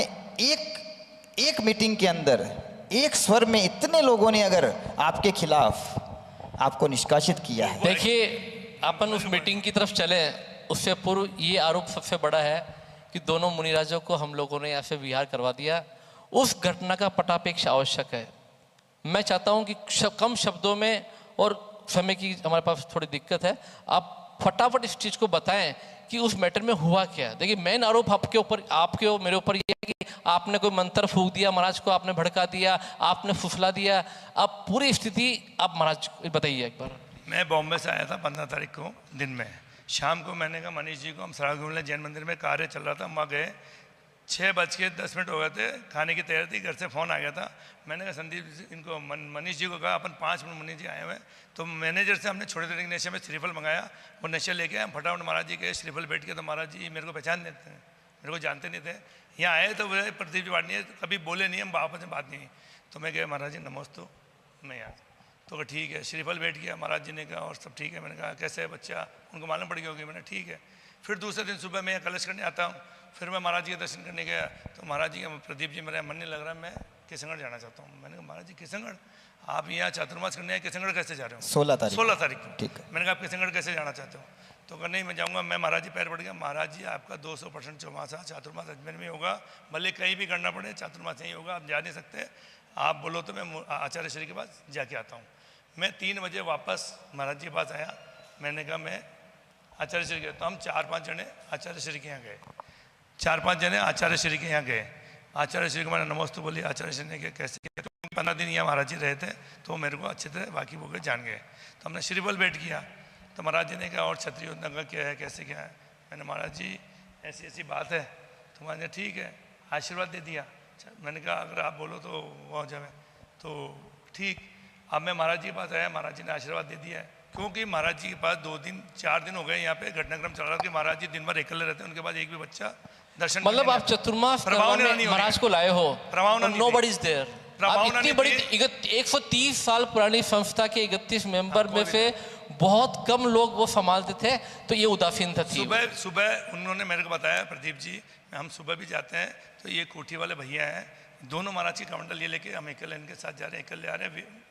एक मीटिंग के अंदर एक स्वर में इतने लोगों ने अगर आपके खिलाफ आपको निष्कासित किया है। देखिए, अपन उस मीटिंग की तरफ चले, उससे पूर्व ये आरोप सबसे बड़ा है कि दोनों मुनिराजों को हम लोगों ने यहाँ से विहार करवा दिया। उस घटना का पटापेक्ष आवश्यक है। मैं चाहता हूँ कि कम शब्दों में, और समय की हमारे पास थोड़ी दिक्कत है, आप फटाफट इस चीज़ को बताएं कि उस मैटर में हुआ क्या। देखिए, मेन आरोप आपके ऊपर, आपके और मेरे ऊपर ये है कि आपने कोई मंत्र फूंक दिया, महाराज को आपने भड़का दिया, आपने फुसला दिया। अब पूरी स्थिति आप महाराज बताइए एक बार। मैं बॉम्बे से आया था 15 तारीख को दिन में, शाम को मैंने कहा मनीष जी को हम सराग घूमने जैन मंदिर में कार्य चल रहा था, हम वहाँ गए। 6:10 हो गए थे, खाने की तैयारी थी, घर से फ़ोन आ गया था। मैंने कहा संदीप इनको मनीष जी को कहा अपन 5 मिनट मनीष जी आए हुए हैं। तो मैनेजर से हमने छोटे छोटे नशे में श्रीफल मंगाया, वो नशे लेके आए। हम फटाफट महाराज जी के श्रीफल बैठ के, तो महाराज जी मेरे को पहचान देते हैं, मेरे को जानते नहीं थे। यहाँ आए तो वे प्रदीप जी वाटनी है, कभी बोले नहीं, हम आपस में बात नहीं। तो मैं गया, महाराज जी नमस्ते, मैं यहाँ। तो कहा ठीक है, श्रीफल बैठ गया। महाराज जी ने कहा और सब ठीक है। मैंने कहा कैसे है बच्चा, उनको मालूम पड़ गया होगी। मैंने ठीक है। फिर दूसरे दिन सुबह मैं कलश करने आता हूँ, फिर मैं महाराज जी के दर्शन करने गया। तो महाराज जी का, प्रदीप जी मेरा मन नहीं लग रहा, मैं किशनगढ़ जाना चाहता हूँ। मैंने कहा महाराज जी किशनगढ़, आप यहाँ चातुर्मास करने आए, किशनगढ़ कैसे जा रहे हो? 16 तारीख 16 तारीख को। ठीक है। मैंने कहा आप किशनगढ़ कैसे जाना चाहते हो? तो कहा नहीं मैं जाऊँगा। मैं महाराज जी पैर पड़ गया, महाराज जी आपका 200% चौमासा चातुर्मास अजमेर में होगा, भले कहीं भी करना पड़े चातुर्मास यहीं होगा, आप जा नहीं सकते। आप बोलो तो मैं आचार्य श्री के पास जाके आता हूँ। मैं 3 बजे वापस महाराज जी के पास आया। मैंने कहा मैं आचार्य श्री के, तो हम 4-5 जने आचार्य श्री के यहाँ गए। 4-5 जने आचार्य श्री के यहाँ गए। आचार्य श्री को मैंने नमस्ते बोली। आचार्य श्री ने कहा कैसे किया? तो 15 दिन यहाँ महाराज जी रहे थे, तो मेरे को अच्छे तरह बाकी वो जान गए। तो हमने श्रीबल बैठ किया। तो महाराज जी ने कहा और क्षत्रिय योजना का क्या है, कैसे क्या है? मैंने महाराज जी ऐसी ऐसी बात है। तो महाराज ने ठीक है, आशीर्वाद दे दिया। मैंने कहा अगर आप बोलो तो वो हो जाए। तो ठीक, अब मैं महाराज जी के पास आया, महाराज जी ने आशीर्वाद दे दिया है। क्योंकि महाराज जी के पास 2-4 दिन हो गए यहाँ पे घटनाक्रम चल रहा था कि महाराज जी दिन भर अकेले रहते हैं, उनके पास एक भी बच्चा दर्शन, मतलब आप चतुर्मास करवाने महाराज को लाए हो, नोबडी इज देयर। आप इतनी बड़ी 130 साल पुरानी संस्था के 31 मेंबर में से बहुत कम लोग वो संभालते थे, तो ये उदासीनता थी। सुबह उन्होंने मेरे को बताया, प्रदीप जी हम सुबह भी जाते हैं तो ये कोठी वाले भैया हैं, दोनों महाराज की कमंडल ये लेके हम अकेले इनके साथ जा रहे हैं, अकेले आ रहे हैं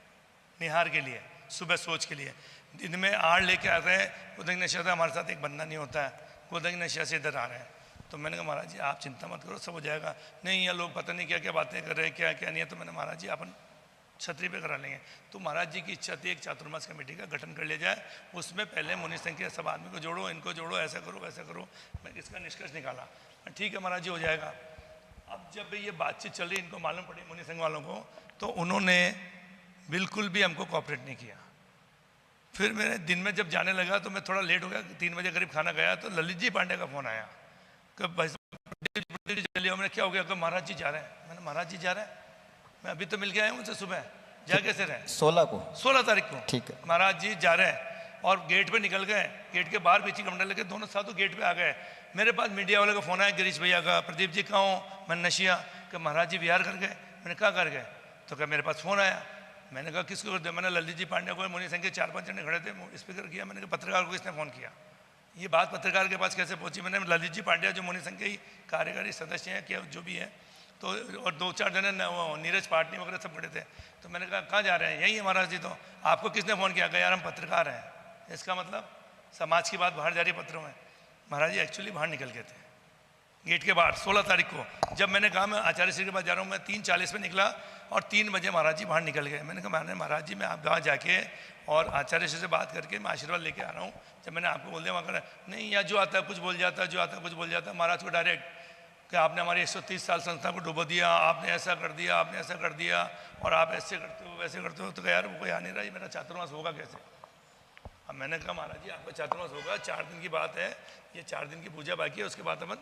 निहार के लिए, सुबह सोच के लिए। दिन में आड़ लेके आ रहे हैं, गोदंग नशा था हमारे साथ एक बंदा नहीं होता है, गोदंग नशा से इधर आ रहे हैं। तो मैंने कहा महाराज जी आप चिंता मत करो, सब हो जाएगा। नहीं ये लोग पता नहीं क्या क्या बातें कर रहे हैं, क्या क्या नहीं है। तो मैंने महाराज जी अपन छतरी पे करा लेंगे। तो महाराज जी की इच्छा थी एक चातुर्मास कमेटी का गठन कर लिया जाए, उसमें पहले मुनि संघ के सब आदमी को जोड़ो, इनको जोड़ो, ऐसा करो वैसा करो। मैं इसका निष्कर्ष निकाला, ठीक है महाराज जी हो जाएगा। अब जब ये बातचीत चल रही, इनको मालूम पड़ी मुनि संघ वालों को, तो उन्होंने बिल्कुल भी हमको कोऑपरेट नहीं किया। फिर मैंने दिन में जब जाने लगा तो मैं थोड़ा लेट हो गया, 3 बजे करीब खाना गया तो ललित जी पांडे का फ़ोन आया कि भाई चलिए। मैंने क्या हो गया? कि महाराज जी जा रहे हैं। मैंने महाराज जी जा रहे हैं, मैं अभी तो मिल के आया हूँ उनसे सुबह, जा कैसे रहे? 16 तारीख को ठीक है। महाराज जी जा रहे हैं और गेट पे निकल गए, गेट के बाहर पीछे कमंडल लेके दोनों साथों गेट पे आ गए। मेरे पास मीडिया वाले का फ़ोन आया, गिरीश भैया का, प्रदीप जी कहाँ हो? मैं नशिया। कि महाराज जी विहार कर गए। मैंने कहा कर गए? तो क्या मेरे पास फ़ोन आया। मैंने कहा किसको कर दिया? मैंने ललित जी पांडे को, मुनि संघ के 4-5 जने खड़े थे, स्पीकर किया। मैंने कहा पत्रकार को किसने फ़ोन किया? ये बात पत्रकार के पास कैसे पहुंची? मैंने ललित जी पांड्या जो मुनि संघ के ही कार्यकारी सदस्य हैं, क्या जो भी है, तो और 2-4 जने नीरज पाटनी वगैरह सब खड़े थे। तो मैंने कहा कहाँ जा रहे हैं? यही है महाराज जी। तो आपको किसने फ़ोन किया? यार हम पत्रकार हैं। इसका मतलब समाज की बात बाहर जा रही पत्रों में। महाराज जी एक्चुअली बाहर निकल गए थे गेट के बाहर 16 तारीख को। जब मैंने कहा मैं आचार्य श्री के पास जा रहा हूँ, मैं 3:40 में निकला और 3 बजे महाराज जी बाहर निकल गए। मैंने कहा महाराज जी मैं आप वहाँ जाके और आचार्य श्री से बात करके मैं आशीर्वाद लेके आ रहा हूँ। जब मैंने आपको बोल दिया वहाँ कर नहीं, या जो आता है कुछ बोल जाता है, जो आता है कुछ बोल जाता है। महाराज को डायरेक्ट कि आपने हमारी 130 साल संस्था को डुबो दिया, आपने ऐसा कर दिया, आपने ऐसा कर दिया, और आप ऐसे करते हो वैसे करते हो। तो कहा यार वो कोई आ नहीं रहा, ये मेरा चातुर्मास होगा कैसे। अब मैंने कहा महाराज जी आपका चातुर्मास होगा, 4 दिन की बात है, ये 4 दिन की पूजा बाकी है, उसके बाद अपन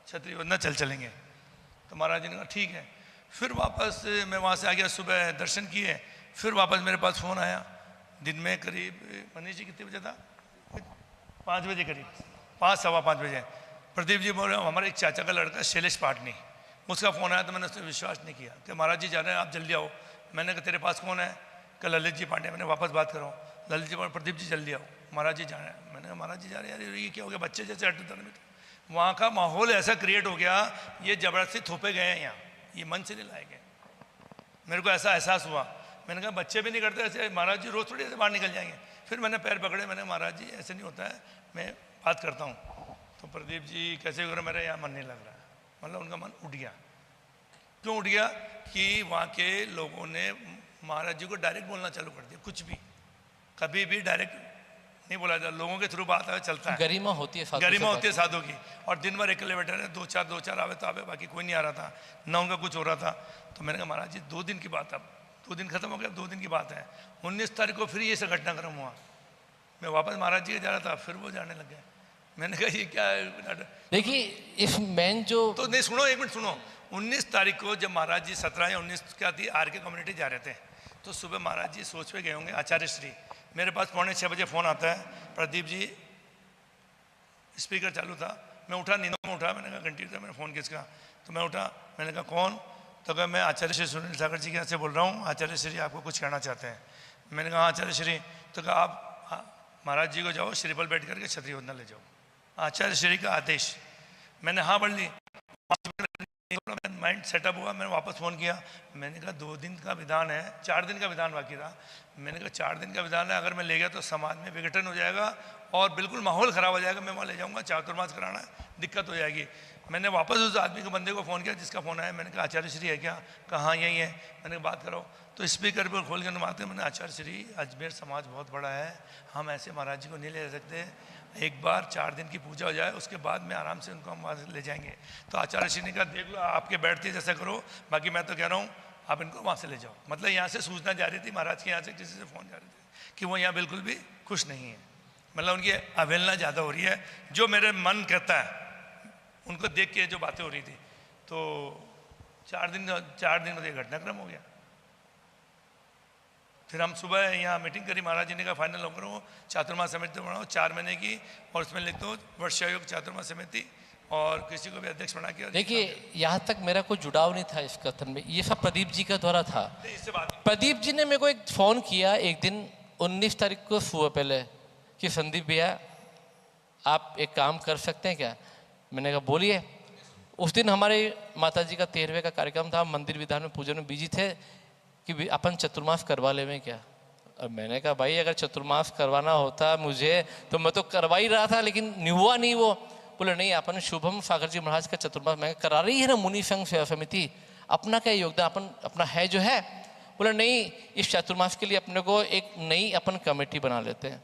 क्षत्रिय योजना चलेंगे। तो महाराज जी ने कहा ठीक है। फिर वापस मैं वहाँ से आ गया, सुबह दर्शन किए, फिर वापस मेरे पास फ़ोन आया दिन में करीब, मनीष जी कितने बजे था, 5 बजे करीब, 5 सवा 5 बजे। प्रदीप जी बोल रहे हमारे एक चाचा का लड़का शैलेश पाटनी, उसका फ़ोन आया। तो मैंने उसमें विश्वास नहीं किया कि महाराज जी जा रहे हैं, आप जल्दी आओ। मैंने कहा तेरे पास कौन है, कि ललित जी पांडे। मैंने वापस बात करो, ललित जी प्रदीप जी जल्दी आओ, महाराज जी जा रहे हैं। मैंने कहा महाराज जी जा रहे हैं, यार ये क्या हो गया, बच्चे जैसे अड्डे में। वहाँ का माहौल ऐसा क्रिएट हो गया, ये ज़बरदस्ती थोपे गए हैं यहाँ, ये मन से नहीं लाए गए। मेरे को ऐसा एहसास हुआ। मैंने कहा बच्चे भी नहीं करते ऐसे, महाराज जी रोज़ थोड़ी ऐसे बाहर निकल जाएंगे। फिर मैंने पैर पकड़े, मैंने महाराज जी ऐसे नहीं होता है, मैं बात करता हूँ। तो प्रदीप जी कैसे हो रहा, मेरा यहाँ मन नहीं लग रहा है। मतलब उनका मन उठ गया। क्यों उठ गया कि वहाँ के लोगों ने महाराज जी को डायरेक्ट बोलना चालू कर दिया। कुछ भी कभी भी डायरेक्ट नहीं बोला जाता, लोगों के थ्रू बात है, चलता है, गरिमा होती है साधु गरिमा से होती है साधु की। और दिन भर अकेले बैठे रहे, 2-4 आवे तो आवे, बाकी कोई नहीं आ रहा था, ना उनका कुछ हो रहा था। तो मैंने कहा महाराज जी 2 दिन की बात, अब 2 दिन खत्म हो गया, 2 दिन की बात है। 19 तारीख को फिर ये सब घटनाक्रम हुआ। मैं वापस महाराज जी के जा रहा था, फिर वो जाने लग गए। मैंने कहा ये क्या है। देखिए इस मैन जो तो नहीं सुनो, एक मिनट सुनो। 19 तारीख को जब महाराज जी 17 या 19 क्या थी, आर के कम्युनिटी जा रहे थे, तो सुबह महाराज जी सोच पे गए होंगे आचार्य श्री। मेरे पास 5:45 बजे फ़ोन आता है, प्रदीप जी स्पीकर चालू था। मैं उठा, नींदों में उठा। मैंने कहा घंटी था, मेरा फ़ोन किसका। तो मैं उठा, मैंने कहा कौन। तो कहा मैं आचार्य श्री सुनील सागर जी के यहाँ से बोल रहा हूँ, आचार्य श्री आपको कुछ कहना चाहते हैं। मैंने कहा आचार्य श्री। तो कहा आप महाराज जी को जाओ, श्रीफल बैठ करके क्षत्रिय योजना ले जाओ, आचार्य श्री का आदेश। मैंने हाँ पढ़ ली, माइंड सेटअप हुआ। मैंने वापस फ़ोन किया, मैंने कहा 2 दिन का विधान है, 4 दिन का विधान बाकी था। मैंने कहा 4 दिन का विधान है, अगर मैं ले गया तो समाज में विघटन हो जाएगा और बिल्कुल माहौल ख़राब हो जाएगा। मैं वहाँ ले जाऊँगा, चातुर्मास कराना है, दिक्कत हो जाएगी। मैंने वापस उस आदमी को, बंदे को फ़ोन किया जिसका फ़ोन आया। मैंने कहा आचार्य श्री है क्या। कहा हाँ यही है। मैंने बात करो। तो स्पीकर पर खोल के मारते, मैंने आचार्य श्री अजमेर समाज बहुत बड़ा है, हम ऐसे महाराज जी को नहीं ले सकते, एक बार 4 दिन की पूजा हो जाए, उसके बाद में आराम से उनको हम वहाँ से ले जाएंगे। तो आचार्य श्री ने कहा देख लो आपके बैठते जैसा करो, बाकी मैं तो कह रहा हूँ आप इनको वहाँ से ले जाओ। मतलब यहाँ से सूचना जा रही थी, महाराज के यहाँ से किसी से फ़ोन जा रही थी कि वो यहाँ बिल्कुल भी खुश नहीं है। मतलब उनकी अवहेलना ज़्यादा हो रही है, जो मेरे मन कहता है उनको देख के जो बातें हो रही थी। तो 4 दिन में तो घटनाक्रम हो गया। फिर हम सुबह यहाँ मीटिंग करी, महाराज जी ने कहा फाइनल हो करो, चातुर्मास समिति बनाओ 4 महीने की, और उसमें लिख दो वर्षायोग चातुर्मास समिति, और किसी को भी अध्यक्ष बना के। देखिए यहाँ तक मेरा कोई जुड़ाव नहीं था इस कथन में, ये सब प्रदीप जी का द्वारा था। इससे बात प्रदीप जी ने मेरे को एक फ़ोन किया एक दिन 19 तारीख को सुबह पहले कि संदीप भैया आप एक काम कर सकते हैं क्या। मैंने कहा बोलिए। उस दिन हमारे माता जी का 13वें का कार्यक्रम था, मंदिर विधान में पूजन में बिजी थे कि अपन चतुर्मास करवा ले में क्या। अब मैंने कहा भाई अगर चतुर्मास करवाना होता मुझे तो मैं तो करवा ही रहा था, लेकिन हुआ नहीं। वो बोले नहीं अपन शुभम सागर जी महाराज का चतुर्मास मैं करा रही है ना मुनि संघ सेवा समिति, अपना क्या योगदान अपन अपना है जो है। बोले नहीं इस चतुर्मास के लिए अपने को एक नई अपन कमेटी बना लेते हैं।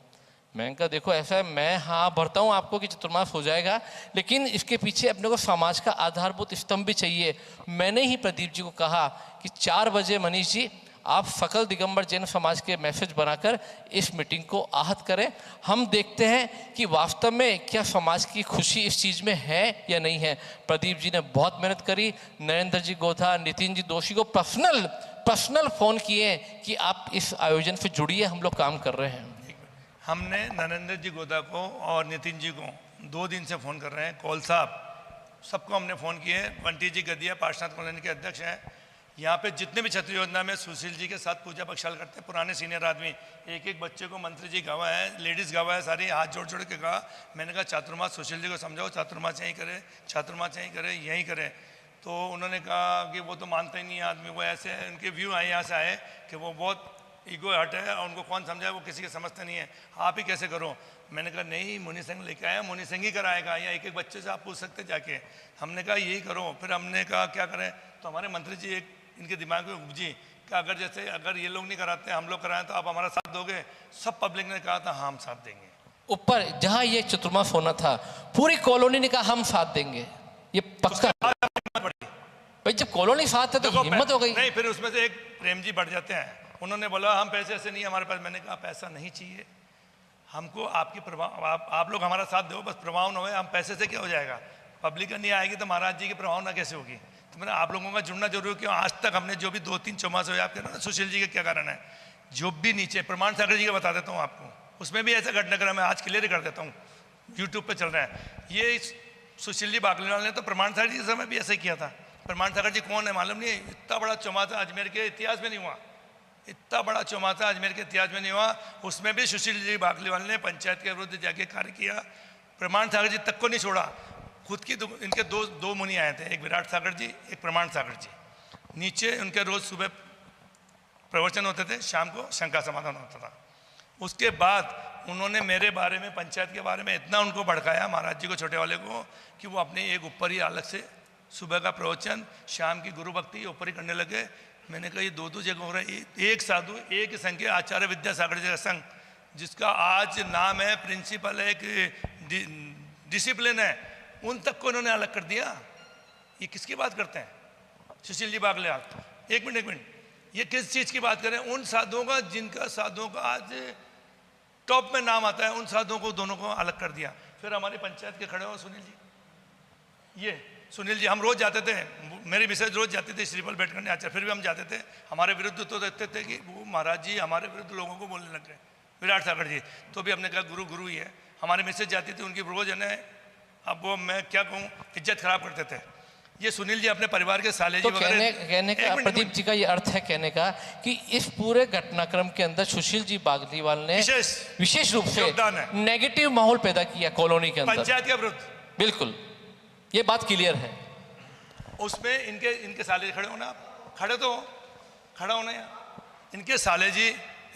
मैंने कहा देखो ऐसा है, मैं हाँ भरता हूँ आपको कि चतुर्मास हो जाएगा, लेकिन इसके पीछे अपने को समाज का आधारभूत स्तंभ भी चाहिए। मैंने ही प्रदीप जी को कहा कि 4 बजे मनीष जी आप सकल दिगंबर जैन समाज के मैसेज बनाकर इस मीटिंग को आहत करें, हम देखते हैं कि वास्तव में क्या समाज की खुशी इस चीज़ में है या नहीं है। प्रदीप जी ने बहुत मेहनत करी, नरेंद्र जी गोधा, नितिन जी दोषी को पर्सनल फ़ोन किए कि आप इस आयोजन से जुड़िए, हम लोग काम कर रहे हैं। हमने नरेंद्र जी गोदा को और नितिन जी को 2 दिन से फ़ोन कर रहे हैं, कौल साहब सबको हमने फ़ोन किए। बंटी जी गदिया पार्षद कॉलोनी के अध्यक्ष हैं। यहाँ पे जितने भी क्षत्रिय योजना में सुशील जी के साथ पूजा पक्षाल करते हैं, पुराने सीनियर आदमी, एक बच्चे को मंत्री जी गवा है, लेडीज़ गवा है, सारी हाथ जोड़ जोड़ के कहा। मैंने कहा चातुर्मास सुशील जी को समझाओ, चातुर्मास यहीं करे, चातुर्मास यहीं करे, यहीं करे। तो उन्होंने कहा कि वो तो मानते ही नहीं है आदमी, वो ऐसे उनके व्यू आए यहाँ से आए कि वो बहुत ईगो हट है और उनको कौन समझाए, वो किसी के समझते नहीं है, आप ही कैसे करो। मैंने कहा नहीं मुनि संघ लेके आया, मुनि संघ ही कराएगा, या एक बच्चे से आप पूछ सकते जाके। हमने कहा यही करो। फिर हमने कहा क्या करें, तो हमारे मंत्री जी एक इनके दिमाग में उपजी कि अगर जैसे अगर ये लोग नहीं कराते हम लोग कराएं तो आप हमारा साथ दोगे। सब पब्लिक ने कहा था हाँ हम साथ देंगे। ऊपर जहाँ ये चतुर्मास होना था पूरी कॉलोनी ने कहा हम साथ देंगे, ये पक्का। भाई जब कॉलोनी साथ है तो देखो, हिम्मत हो गई। नहीं, फिर उसमें से एक प्रेम जी बढ़ जाते हैं। उन्होंने बोला हम पैसे ऐसे नहीं हमारे पास। मैंने कहा पैसा नहीं चाहिए हमको, आपकी प्रभाव आप लोग हमारा साथ दो, बस प्रभाव न होए। हम पैसे से क्या हो जाएगा, पब्लिक नहीं आएगी तो महाराज जी की प्रभाव ना कैसे होगी। तो मैंने आप लोगों का जुड़ना जरूरी, क्यों आज तक हमने जो भी 2-3 चौमास हुए, आप कह रहे हो ना सुशील जी का क्या कारण है, जो भी नीचे प्रमाण सागर जी का बता देता हूँ आपको, उसमें भी ऐसा घटनाक्रम है, आज क्लियर कर देता हूँ, यूट्यूब पे चल रहा है। ये सुशील जी बागलीवाल ने तो प्रमाण सागर जी के समय भी ऐसा ही किया था। प्रमाण सागर जी कौन है मालूम नहीं। इतना बड़ा चौमासा अजमेर के इतिहास में नहीं हुआ, इतना बड़ा चौमासा अजमेर के इतिहास में नहीं हुआ। उसमें भी सुशील जी बागलीवाल ने पंचायत के विरुद्ध जाके कार्य किया। प्रमाण सागर जी तक को नहीं छोड़ा। खुद की इनके दो मुनि आए थे, एक विराट सागर जी, एक प्रमाण सागर जी। नीचे उनके रोज सुबह प्रवचन होते थे, शाम को शंका समाधान होता था। उसके बाद उन्होंने मेरे बारे में, पंचायत के बारे में इतना उनको भड़काया महाराज जी को, छोटे वाले को, कि वो अपने एक ऊपर ही अलग से सुबह का प्रवचन, शाम की गुरु भक्ति ऊपर ही करने लगे। मैंने कहा ये दो जगह हो रहा है। एक साधु, एक ही संघ के आचार्य विद्यासागर जी का संघ, जिसका आज नाम है, प्रिंसिपल है, एक डिसिप्लिन है, उन तक को इन्होंने अलग कर दिया। ये किसकी बात करते हैं सुशील जी बागलीवाल? एक मिनट, ये किस चीज की बात करें? उन साधुओं का जिनका साधुओं का आज टॉप में नाम आता है, उन साधुओं को दोनों को अलग कर दिया। फिर हमारी पंचायत के खड़े हो सुनील जी, ये सुनील जी, हम रोज जाते थे, मेरी मिसेज रोज जाती थी श्रीफल भेंट करने आचार्य, फिर भी हम जाते थे। हमारे विरुद्ध तो देखते थे कि वो महाराज जी हमारे विरुद्ध लोगों को बोलने लग गए। विराट सागर जी तो भी हमने कहा गुरु गुरु ही है। हमारी मिसेज जाती थी, उनकी रोज है, अब वो मैं क्या कहूँ, इज्जत खराब करते थे। ये सुनील जी अपने परिवार के साले जी तो कहने का प्रदीप जी का ये अर्थ है कहने का कि इस पूरे घटनाक्रम के अंदर सुशील जी बागलीवाल ने विशेष रूप से नेगेटिव माहौल पैदा किया कॉलोनी के अंदर, पंचायत के विरुद्ध। बिल्कुल, ये बात क्लियर है। उसमें इनके साले जी खड़े होना, खड़े तो खड़ा होना यार। इनके साले जी,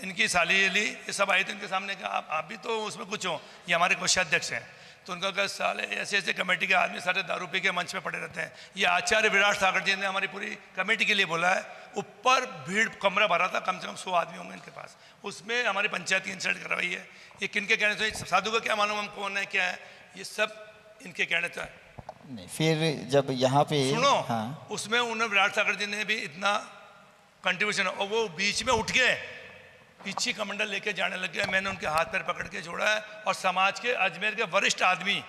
इनकी साली अली, ये सब आए थे इनके सामने, कहा आप भी तो उसमें कुछ हो, ये हमारे कोषाध्यक्ष हैं। तो उनका कहा साले ऐसे ऐसे कमेटी के आदमी सारे दारू पी के मंच पे पड़े रहते हैं। ये आचार्य विराट सागर जी ने हमारी पूरी कमेटी के लिए बोला है। ऊपर भीड़, कमरा भरा था, कम से कम 100 आदमी होंगे इनके पास। उसमें हमारी पंचायत की इंसल्ट करवाई है। ये किनके कहने से? साधु का क्या मालूम हम कौन है क्या है, ये सब इनके कहने से। नहीं, फिर जब यहाँ पे सुनो, हाँ, उसमें उन्होंने विराट सागर जी ने भी इतना कंट्रीब्यूशन, और वो बीच में उठ गए, पीछे कमंडल लेके जाने लग गए। मैंने उनके हाथ पैर पकड़ के छोड़ा है। और समाज के, अजमेर के वरिष्ठ आदमी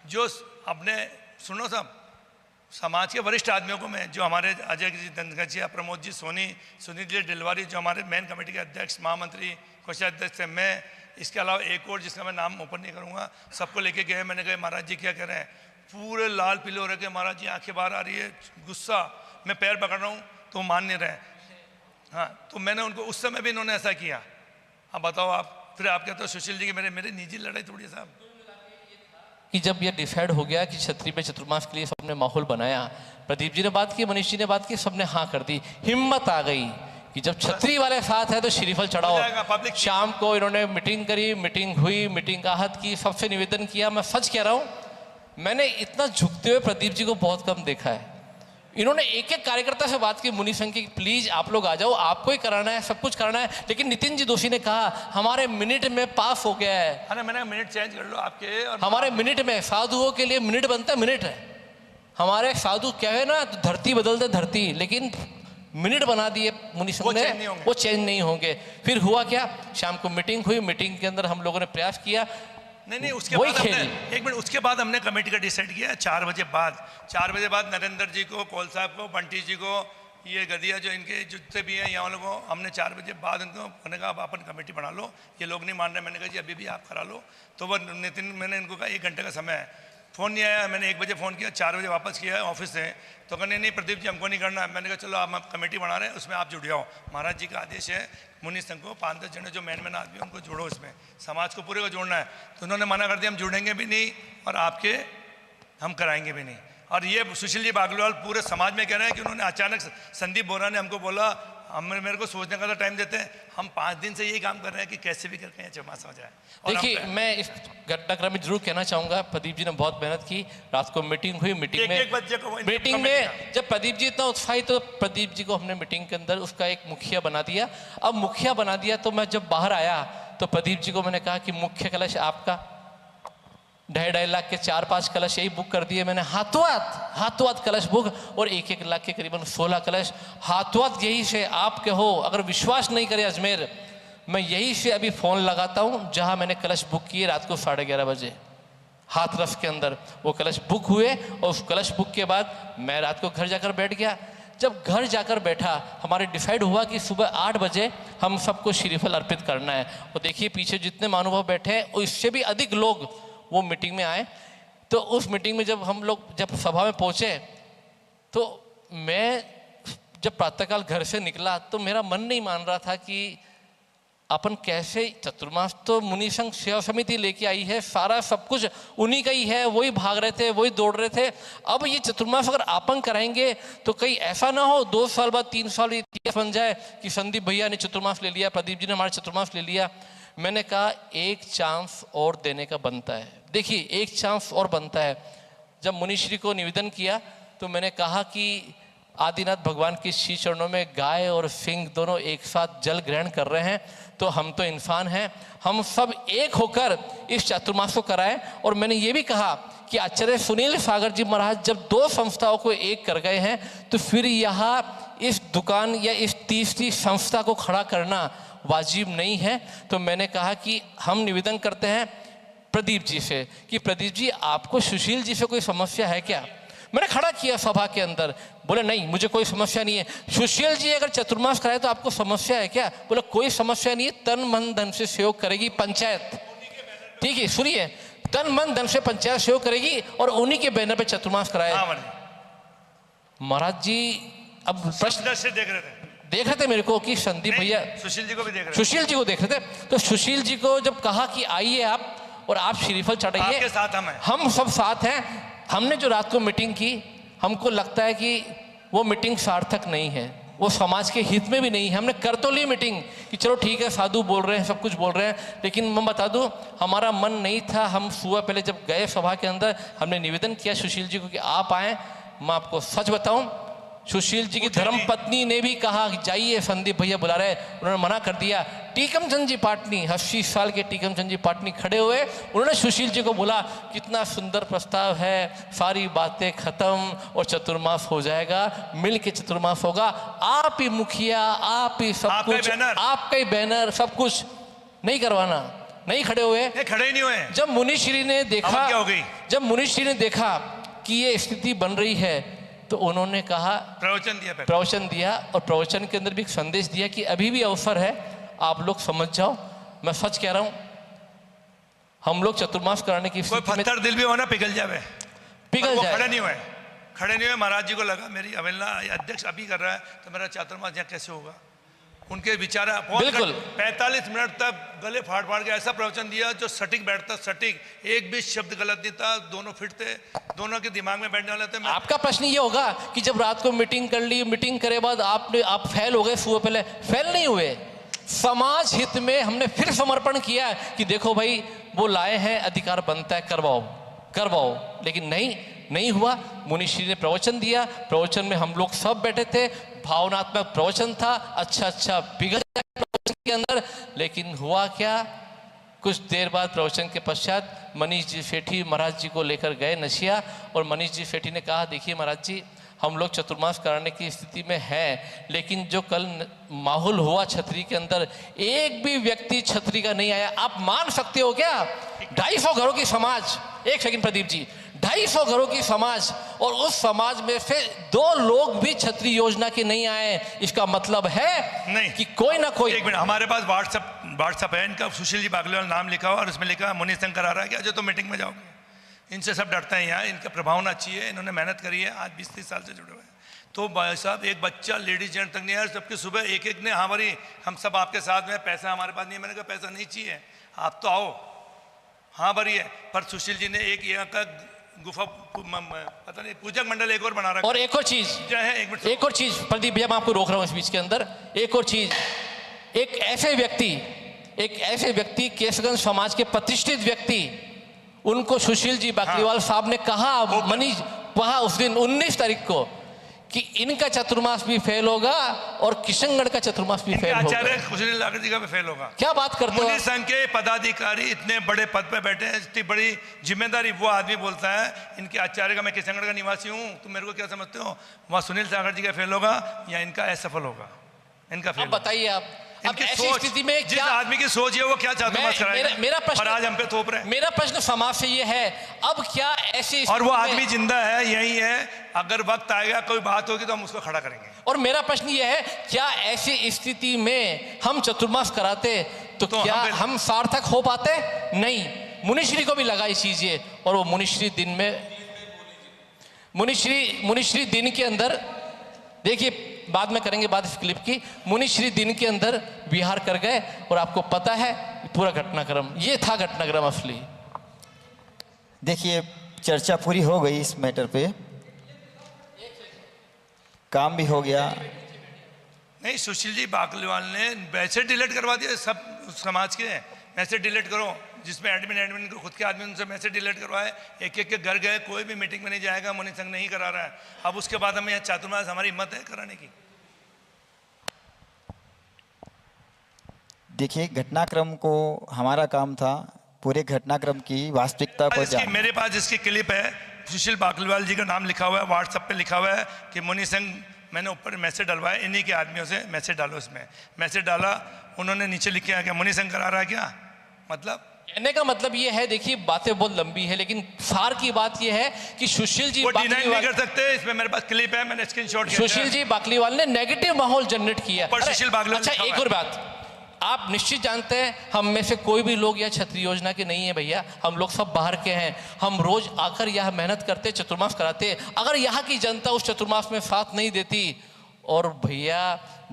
जो अपने, सुनो सब, समाज के वरिष्ठ आदमियों को मैं, जो हमारे अजय जी धनगचिया, प्रमोद जी सोनी, सुनील जी डिलवारी, जो हमारे मेन कमेटी के अध्यक्ष, महामंत्री, कोषाध्यक्ष है, मैं, इसके अलावा एक और जिसका मैं नाम ओपन नहीं करूँगा, सबको लेके गए। मैंने कहा महाराज जी क्या कह रहे हैं? पूरे लाल पीले हो रहे के महाराज जी, आंखें बाहर आ रही है, गुस्सा, मैं पैर पकड़ रहा हूँ तो मान नहीं रहे। हाँ, तो मैंने उनको, उस समय भी इन्होंने ऐसा किया। अब बताओ आप, फिर आप कहते हो सुशील जी की मेरी निजी लड़ाई थोड़ी साहब। कि जब ये डिसाइड हो गया कि छतरी पे चतुर्मास के लिए सबने माहौल बनाया, प्रदीप जी ने बात की, मनीष जी ने बात की, सबने हाँ कर दी। हिम्मत आ गई कि जब छतरी वाले साथ है तो श्रीफल चढ़ाओ। शाम को इन्होंने मीटिंग करी, मीटिंग हुई, मीटिंग का आहत की, सबसे निवेदन किया। मैं सच कह रहा हूँ, मैंने इतना झुकते हुए प्रदीप जी को बहुत कम देखा है। इन्होंने एक एक कार्यकर्ता से बात की, मुनि संघ की, प्लीज आप लोग आ जाओ, आपको ही कराना है, सब कुछ कराना है। लेकिन नितिन जी दोषी ने कहा हमारे मिनट में पास हो गया है। अरे मैंने मिनट चेंज कर लो आपके, और हमारे मिनट में, साधुओं के लिए मिनट बनता है, मिनट है। हमारे साधु क्या है ना, धरती बदलते धरती, लेकिन मिनट बना दिए मुनि संघ ने, वो चेंज नहीं होंगे। फिर हुआ क्या, शाम को मीटिंग हुई, मीटिंग के अंदर हम लोगों ने प्रयास किया। नहीं, उसके बाद हमने, एक मिनट, उसके बाद हमने कमेटी का डिसाइड किया 4 बजे बाद नरेंद्र जी को, कौल साहब को, बंटी जी को, ये गदिया जो इनके जितने भी हैं यहाँ वालों को, हमने 4 बजे बाद उनको मैंने कहा आप अपन कमेटी बना लो। ये लोग नहीं मान रहे। मैंने कहा जी अभी भी आप करा लो। तो वो नितिन, मैंने इनको कहा 1 घंटे का समय है, फ़ोन नहीं आया। मैंने 1 बजे फ़ोन किया, 4 बजे वापस किया ऑफिस से। तो कहने नहीं प्रदीप जी हमको नहीं करना है। मैंने कहा चलो आप कमेटी बना रहे हैं, उसमें आप जुड़ जाओ। महाराज जी का आदेश है, मुनि संघ को 5-10 जने जो मेन आदमी उनको जोड़ो, इसमें समाज को पूरे को जोड़ना है। तो उन्होंने मना कर दिया, हम जुड़ेंगे भी नहीं और आपके हम कराएंगे भी नहीं। और ये सुशील जी बागलीवाल पूरे समाज में कह रहे हैं कि उन्होंने अचानक, संदीप बोरा ने हमको बोला, मेरे को सोचने का तो टाइम देते हैं, हम 5 दिन से यही काम कर रहे हैं कि कैसे भी करके यहाँ चौमासा हो जाए। देखिए, मैं इस घटनाक्रम में जरूर कहना चाहूंगा, प्रदीप जी ने बहुत मेहनत की। रात को मीटिंग हुई, मीटिंग में जब प्रदीप जी इतना उत्साहित, तो प्रदीप जी को हमने मीटिंग के अंदर उसका एक मुखिया बना दिया। अब मुखिया बना दिया तो मैं जब बाहर आया तो प्रदीप जी को मैंने कहा कि मुख्य कलश आपका। 2.5 लाख के 4-5 कलश यही बुक कर दिए मैंने, हाथों हाथ कलश बुक, और 1-1 लाख के करीबन 16 कलश हाथों हाथ। यही से आप कहो, अगर विश्वास नहीं करे अजमेर, मैं यही से अभी फ़ोन लगाता हूँ जहाँ मैंने कलश बुक किए रात को 11:30 बजे हाथरस के अंदर वो कलश बुक हुए। और उस कलश बुक के बाद मैं रात को घर जाकर बैठ गया। जब घर जाकर बैठा, हमारे डिसाइड हुआ कि सुबह 8 बजे हम सबको श्रीफल अर्पित करना है। और देखिए पीछे जितने महानुभाव बैठे हैं उससे भी अधिक लोग वो मीटिंग में आए। तो उस मीटिंग में जब हम लोग जब सभा में पहुँचे, तो मैं जब प्रातःकाल घर से निकला तो मेरा मन नहीं मान रहा था कि अपन कैसे, चतुर्मास तो मुनि संघ सेवा समिति लेके आई है, सारा सब कुछ उन्हीं का ही है, वही भाग रहे थे, वही दौड़ रहे थे। अब ये चतुर्मास अगर आपन कराएंगे तो कहीं ऐसा ना हो 2 साल बाद 3 साल इतिहास बन जाए कि संदीप भैया ने चतुर्मास ले लिया, प्रदीप जी ने हमारा चतुर्मास ले लिया। मैंने कहा एक चांस और देने का बनता है। देखिए एक चांस और बनता है। जब मुनिश्री को निवेदन किया तो मैंने कहा कि आदिनाथ भगवान के श्री चरणों में गाय और सिंह दोनों एक साथ जल ग्रहण कर रहे हैं, तो हम तो इंसान हैं, हम सब एक होकर इस चतुर्मास को कराएं। और मैंने ये भी कहा कि आचार्य सुनील सागर जी महाराज जब 2 संस्थाओं को एक कर गए हैं, तो फिर यहाँ इस दुकान या इस तीसरी संस्था को खड़ा करना वाजिब नहीं है। तो मैंने कहा कि हम निवेदन करते हैं प्रदीप जी से कि प्रदीप जी आपको सुशील जी से कोई समस्या है क्या। मैंने खड़ा किया सभा के अंदर, बोले नहीं मुझे कोई समस्या नहीं है। सुशील जी अगर चतुर्मास कराए तो आपको समस्या है क्या। बोले कोई समस्या नहीं है, तन मन धन से सहयोग करेगी पंचायत। ठीक है सुनिए, तन मन धन से पंचायत सहयोग करेगी और उन्हीं के बैनर पे चतुर्मास कराए। महाराज जी अब प्रश्न से देख रहे थे मेरे को कि संदीप भैया सुशील जी को भी देख रहे, सुशील जी को देख रहे थे। तो सुशील जी को जब कहा कि आइए आप और आप श्रीफल चढ़ाइए, आपके साथ हम सब साथ हैं। हमने जो रात को मीटिंग की, हमको लगता है कि वो मीटिंग सार्थक नहीं है, वो समाज के हित में भी नहीं है। हमने कर तो ली मीटिंग कि चलो ठीक है साधु बोल रहे हैं, सब कुछ बोल रहे हैं, लेकिन मैं बता दूं हमारा मन नहीं था। हम सुबह पहले जब गए सभा के अंदर, हमने निवेदन किया सुशील जी को कि आप आएँ। मैं आपको सच बताऊं, सुशील जी की धर्म पत्नी ने भी कहा कि जाइए संदीप भैया बुला रहे, उन्होंने मना कर दिया। टीकमचंद जी पाटनी 80 साल के टीकमचंद जी पाटनी खड़े हुए, उन्होंने सुशील जी को बोला कितना सुंदर प्रस्ताव है, सारी बातें खत्म और चतुर्मास हो जाएगा, मिल के चतुर्मास होगा, आप ही मुखिया, आप ही सब कुछ, आपका ही बैनर, सब कुछ नहीं करवाना। नहीं खड़े हुए, खड़े ही नहीं हुए। जब मुनिश्री ने देखा, क्या हो गई? जब मुनिश्री ने देखा कि ये स्थिति बन रही है तो उन्होंने कहा, प्रवचन दिया और प्रवचन के अंदर भी एक संदेश दिया कि अभी भी अवसर है, आप लोग समझ जाओ। मैं सच कह रहा हूं, हम लोग चतुर्मास कराने की कोई पत्थर दिल भी होना पिघल जाए, पिघल जाए। खड़े नहीं हुए। महाराज जी को लगा मेरी अवहेलना अध्यक्ष अभी कर रहा है तो मेरा चतुर्मास यहाँ कैसे होगा। उनके विचार बिल्कुल 45 मिनट तक गले फाड़ फाड़ के ऐसा प्रवचन दिया जो सटीक बैठता, सटीक, एक भी शब्द गलत नहीं था, दोनों फिट थे, दोनों के दिमाग में बैठने वाले थे। आपका प्रश्न ये होगा कि जब रात को मीटिंग कर ली, मीटिंग करे बाद आप फेल हो गए, सुबह पहले फेल नहीं हुए। समाज हित में हमने फिर समर्पण किया कि देखो भाई वो लाए हैं, अधिकार बनता है, करवाओ। लेकिन नहीं हुआ। मुनिश्री ने प्रवचन दिया, प्रवचन में हम लोग सब बैठे थे, भावनात्मक प्रवचन था, अच्छा पिघल प्रवचन के अंदर। लेकिन हुआ क्या, कुछ देर बाद प्रवचन के पश्चात मनीष जी सेठी महाराज जी को लेकर गए नशिया, और मनीष जी सेठी ने कहा देखिए महाराज जी हम लोग चतुर्मास कराने की स्थिति में हैं, लेकिन जो कल माहौल हुआ छतरी के अंदर, एक भी व्यक्ति छतरी का नहीं आया। आप मान सकते हो क्या 250 घरों की समाज, एक सेकंड प्रदीप जी, 250 घरों की समाज, और उस समाज में से 2 लोग भी छतरी योजना के नहीं आए। इसका मतलब है नहीं कि कोई ना कोई। एक मिनट, हमारे पास व्हाट्सएप है इनका, सुशील जी बागलेवाल नाम लिखा हुआ और उसमें लिखा मुनि संघ करा रहा है क्या, जो तो मीटिंग में जाओगे। इनसे सब डरते हैं यहाँ, इनका प्रभाव ना चाहिए, इन्होंने मेहनत करी है, आज 20-30 साल से जुड़े हुए हैं। तो भाई साहब एक बच्चा लेडीज जेंट तक नहीं आया, सबके सुबह एक ने हाँ भरी हम सब आपके साथ में, पैसा हमारे पास नहीं है। मैंने कहा पैसा नहीं चाहिए, आप तो आओ, हाँ भरी है। पर सुशील जी ने एक यहाँ का गुफा पता नहीं पूजक मंडल एक और बना रखा। और एक और चीज प्रदीप भैया मैं आपको रोक रहा हूँ इस बीच के अंदर, एक और चीज, एक ऐसे व्यक्ति केसगंज समाज के प्रतिष्ठित व्यक्ति, उनको सुशील जी बाकलीवाल साहब ने कहा, मनीष वहां उस दिन 19 तारीख को कि इनका चतुर्मास भी फेल होगा और किशनगढ़ का चतुर्मास भी फेल होगा। आचार्य कुशल लाकर जी का भी फेल होगा। क्या बात करते हो? मुनि संघ के पदाधिकारी इतने बड़े पद पे बैठे हैं, इतनी बड़ी जिम्मेदारी, वो आदमी बोलता है इनके आचार्य का मैं किशनगढ़ का निवासी हूँ, तुम मेरे को क्या समझते हो? वहाँ सुनील सागर जी का फेल होगा या इनका असफल होगा? इनका फेल। अब बताइए आप, अब इनकी ऐसी सोच, स्थिति में जिस क्या आदमी की सोच है वो क्या चातुर्मास कराएगा? मेरा प्रश्न, और आज हम पे थोप रहे हैं। मेरा प्रश्न समाज से ये है, अब क्या ऐसी और वो स्थिति में- आदमी जिंदा है, यही है, अगर वक्त आएगा कोई बात होगी तो हम उसको खड़ा करेंगे। और मेरा प्रश्न ये है, क्या ऐसी स्थिति में हम चतुर्मास कराते तो क्या हम सार्थक हो पाते? नहीं। मुनिश्री को भी लगाई चीजिए, और वो मुनिश्री दिन में, मुनिश्री दिन के अंदर, देखिए बाद में करेंगे बात इस क्लिप की, मुनिश्री दिन के अंदर विहार कर गए, और आपको पता है पूरा घटनाक्रम, ये था घटनाक्रम असली। देखिए चर्चा पूरी हो गई इस मैटर पे, काम भी हो गया। नहीं, सुशील जी बाकलीवाल ने मैसेज डिलीट करवा दिया सब समाज के, मैसेज डिलीट करो, जिसमें एडमिन को खुद के आदमी उनसे मैसेज डिलीट करवाए, एक एक के घर गए, कोई भी मीटिंग में नहीं जाएगा, मुनि संघ नहीं करा रहा है। अब उसके बाद हमें यहाँ चातुर्मास, हमारी हिम्मत है कराने की? देखिए घटनाक्रम को, हमारा काम था पूरे घटनाक्रम की वास्तविकता को जानना। मेरे पास इसकी क्लिप है, सुशील बाकलीवाल जी का नाम लिखा हुआ है, व्हाट्सएप पे लिखा हुआ है कि मुनि संघ, मैंने ऊपर मैसेज डलवाया, इन्हीं के आदमियों से मैसेज डालो, इसमें मैसेज डाला, उन्होंने नीचे लिखा क्या मुनि संघ करा रहा है क्या? मतलब कहने का मतलब ये है, देखिए बातें बहुत लंबी है, लेकिन सार की बात ये है कि सुशील जी वो डिनाई नहीं बाकलीवाल, कर सकते, इसमें मेरे पास क्लिप है, मैंने स्क्रीनशॉट किया। सुशील जी बाकलीवाल ने नेगेटिव माहौल जनरेट किया। पर सुशील बाकलीवाल अच्छा, लिखा एक हुआ और बात, आप निश्चित जानते हैं हम में से कोई भी लोग यह छतरी योजना के नहीं है भैया, हम लोग सब बाहर के हैं, हम रोज आकर यह मेहनत करते, चतुर्मास कराते। अगर यहाँ की जनता उस चतुर्मास में साथ नहीं देती, और भैया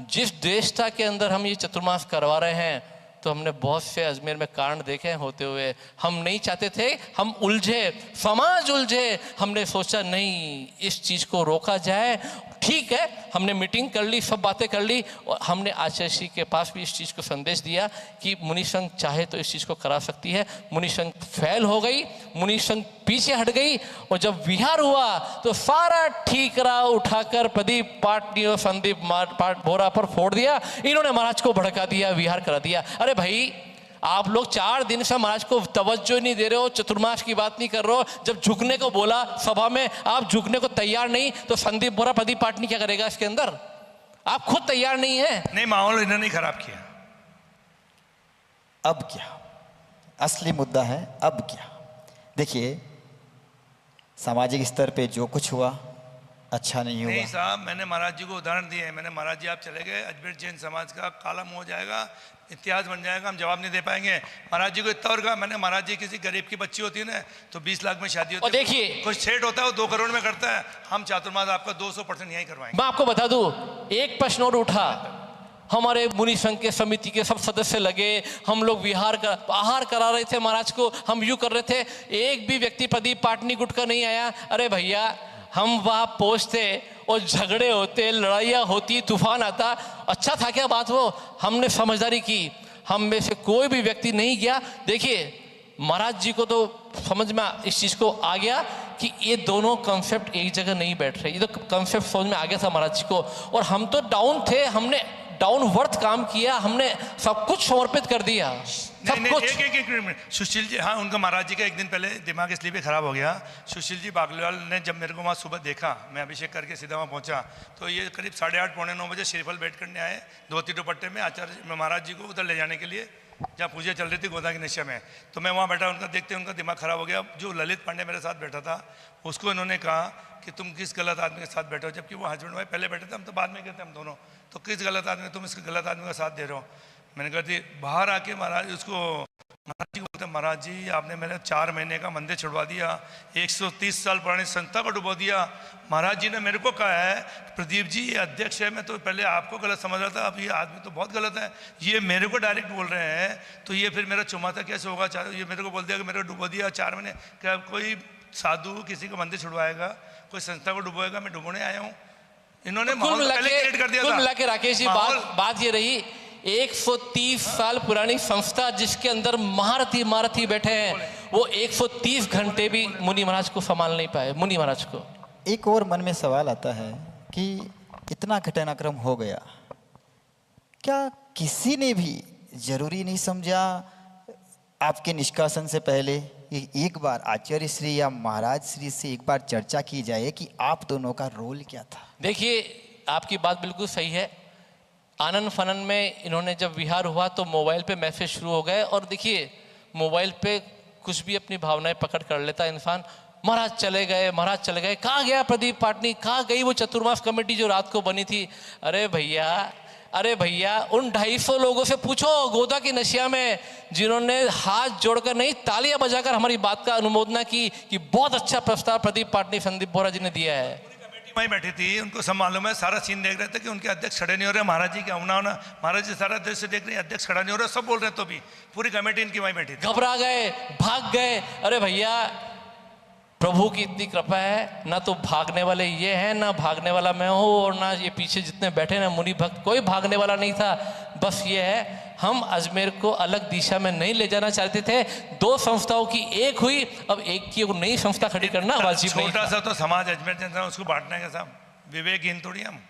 जिस देशता के अंदर हम ये चतुर्मास करवा रहे हैं, तो हमने बहुत से अजमेर में कांड देखे होते हुए, हम नहीं चाहते थे, हम उलझे, समाज उलझे, हमने सोचा नहीं इस चीज को रोका जाए। ठीक है, हमने मीटिंग कर ली, सब बातें कर ली, और हमने आचार्य श्री के पास भी इस चीज़ को संदेश दिया कि मुनि संघ चाहे तो इस चीज़ को करा सकती है। मुनि संघ फेल हो गई, मुनि संघ पीछे हट गई, और जब विहार हुआ तो सारा ठीकरा उठाकर प्रदीप पाटनी और संदीप पाट बोरा पर फोड़ दिया। इन्होंने महाराज को भड़का दिया, विहार करा दिया। अरे भाई, आप लोग 4 दिन से महाराज को तवज्जो नहीं दे रहे हो, चतुर्मास की बात नहीं कर रहे हो। जब झुकने को बोला सभा में, आप झुकने को तैयार नहीं, तो संदीप बोरा प्रदीप पाटनी क्या करेगा इसके अंदर? आप खुद तैयार नहीं है। नहीं, माहौल इन्होंने खराब किया। अब क्या असली मुद्दा है? अब क्या? देखिए सामाजिक स्तर पे जो कुछ हुआ अच्छा नहीं हुआ। नहीं साहब, मैंने महाराज जी को उदाहरण दिए, मैंने महाराज जी आप चले गए, अजमेर जैन समाज का काला मुंह हो जाएगा, इतिहास बन जाएगा, हम जवाब नहीं दे पाएंगे। महाराज जी को इतना और कहा मैंने, महाराज जी किसी गरीब की बच्ची होती है ना तो 20 लाख में शादी होती है, और देखिए कुछ सेठ होता है वो 2 करोड़ में करता है, हम चातुर्मास आपका 200% यही करवाएंगे। मैं आपको बता दूं, एक प्रश्न और उठा, हमारे मुनि संघ के समिति के सब सदस्य लगे, हम लोग आहार करा रहे थे महाराज को, हम यूं कर रहे थे, एक भी व्यक्ति प्रदीप पाटनी गुटका नहीं आया। अरे भैया, हम वहाँ पहुँचते और झगड़े होते, लड़ाइयाँ होती, तूफान आता, अच्छा था क्या बात? वो हमने समझदारी की, हम में से कोई भी व्यक्ति नहीं गया। देखिए महाराज जी को तो समझ में इस चीज़ को आ गया कि ये दोनों कॉन्सेप्ट एक जगह नहीं बैठ रहे, ये तो कॉन्सेप्ट समझ में आ गया था महाराज जी को। और हम तो डाउन थे, हमने डाउनवर्थ काम किया, हमने सब कुछ समर्पित कर दिया, सब नहीं, कुछ। एक मिनट, सुशील जी, हाँ उनका महाराज जी का एक दिन पहले दिमाग इसलिए भी खराब हो गया। सुशील जी बाकलीवाल ने जब मेरे को वहाँ सुबह देखा, मैं अभिषेक करके सीधा वहाँ पहुँचा, तो ये करीब 8:30 पौने 9 बजे श्रीफल बैठ करने आए, धोती दुपट्टे में, आचार्य महाराज जी को उधर ले जाने के लिए, जहाँ पूजा चल रही थी गोदा की निशा में। तो मैं वहाँ बैठा, उनका देखते उनका दिमाग खराब हो गया। जो ललित पांडे मेरे साथ बैठा था, उसको इन्होंने कहा कि तुम किस गलत आदमी के साथ बैठे हो, जबकि वो हस्बैंड वाइफ पहले बैठे थे, हम तो बाद में गए थे हम दोनों, तो किस गलत आदमी, तुम इस गलत आदमी का साथ दे रहे हो। मैंने कहा थी बाहर आके महाराज उसको, महाराज जी को बोलते, महाराज जी आपने मेरे 4 महीने का मंदिर छुड़वा दिया, 130 साल पुरानी संस्था को डुबो दिया। महाराज जी ने मेरे को कहा है प्रदीप जी ये अध्यक्ष है, मैं तो पहले आपको गलत समझ रहा था, अब ये आदमी तो बहुत गलत है, ये मेरे को डायरेक्ट बोल रहे हैं, तो ये फिर मेरा चुमाता कैसे होगा? ये मेरे को बोल दिया कि मेरे को डुबो दिया 4 महीने। क्या कोई साधु किसी का मंदिर छुड़वाएगा, कोई संस्था को डुबोएगा? मैं डुबोने आया हूँ। इन्होंने कुल मिला के राकेश जी बात ये रही, 130 साल पुरानी संस्था जिसके अंदर महारथी बैठे हैं, वो 130 घंटे भी मुनि महाराज को संभाल नहीं पाए। मुनि महाराज को एक और मन में सवाल आता है कि इतना घटनाक्रम हो गया, क्या किसी ने भी जरूरी नहीं समझा आपके निष्कासन से पहले कि एक बार आचार्य श्री या महाराज श्री से एक बार चर्चा की जाए कि आप दोनों का रोल क्या था? देखिए, आपकी बात बिल्कुल सही है। आनन फनन में इन्होंने जब विहार हुआ तो मोबाइल पे मैसेज शुरू हो गए, और देखिए मोबाइल पे कुछ भी अपनी भावनाएं पकड़ कर लेता इंसान। महाराज चले गए, महाराज चले गए, कहाँ गया प्रदीप पाटनी, कहाँ गई वो चतुर्मास कमेटी जो रात को बनी थी? अरे भैया उन 250 लोगों से पूछो गोदा की नशिया में, जिन्होंने हाथ जोड़कर नहीं तालियां बजाकर हमारी बात का अनुमोदना की कि बहुत अच्छा प्रस्ताव प्रदीप पाटनी संदीप बोहरा जी ने दिया है। वहीं बैठी थी, उनको सब मालूम है, सारा सीन देख रहे थे कि उनके अध्यक्ष खड़े नहीं हो रहे, महाराज जी का होना महाराज जी सारा अध्यक्ष से देख रहे हैं, अध्यक्ष खड़ा नहीं हो रहा, सब बोल रहे हैं, तो भी पूरी कमेटी इनकी वहीं बैठी थी। घबरा गए, भाग गए। अरे भैया, प्रभु की इतनी कृपा है, ना तो भागने वाले ये हैं, ना भागने वाला मैं हूँ, और ना ये पीछे जितने बैठे ना मुनि भक्त, कोई भागने वाला नहीं था। बस ये है, हम अजमेर को अलग दिशा में नहीं ले जाना चाहते थे। 2 संस्थाओं की एक हुई, अब एक की नई संस्था खड़ी करना वाजिब नहीं। छोटा सा तो समाज अजमेर जनता, उसको बांटने का साहब विवेकहीन थोड़ी, हम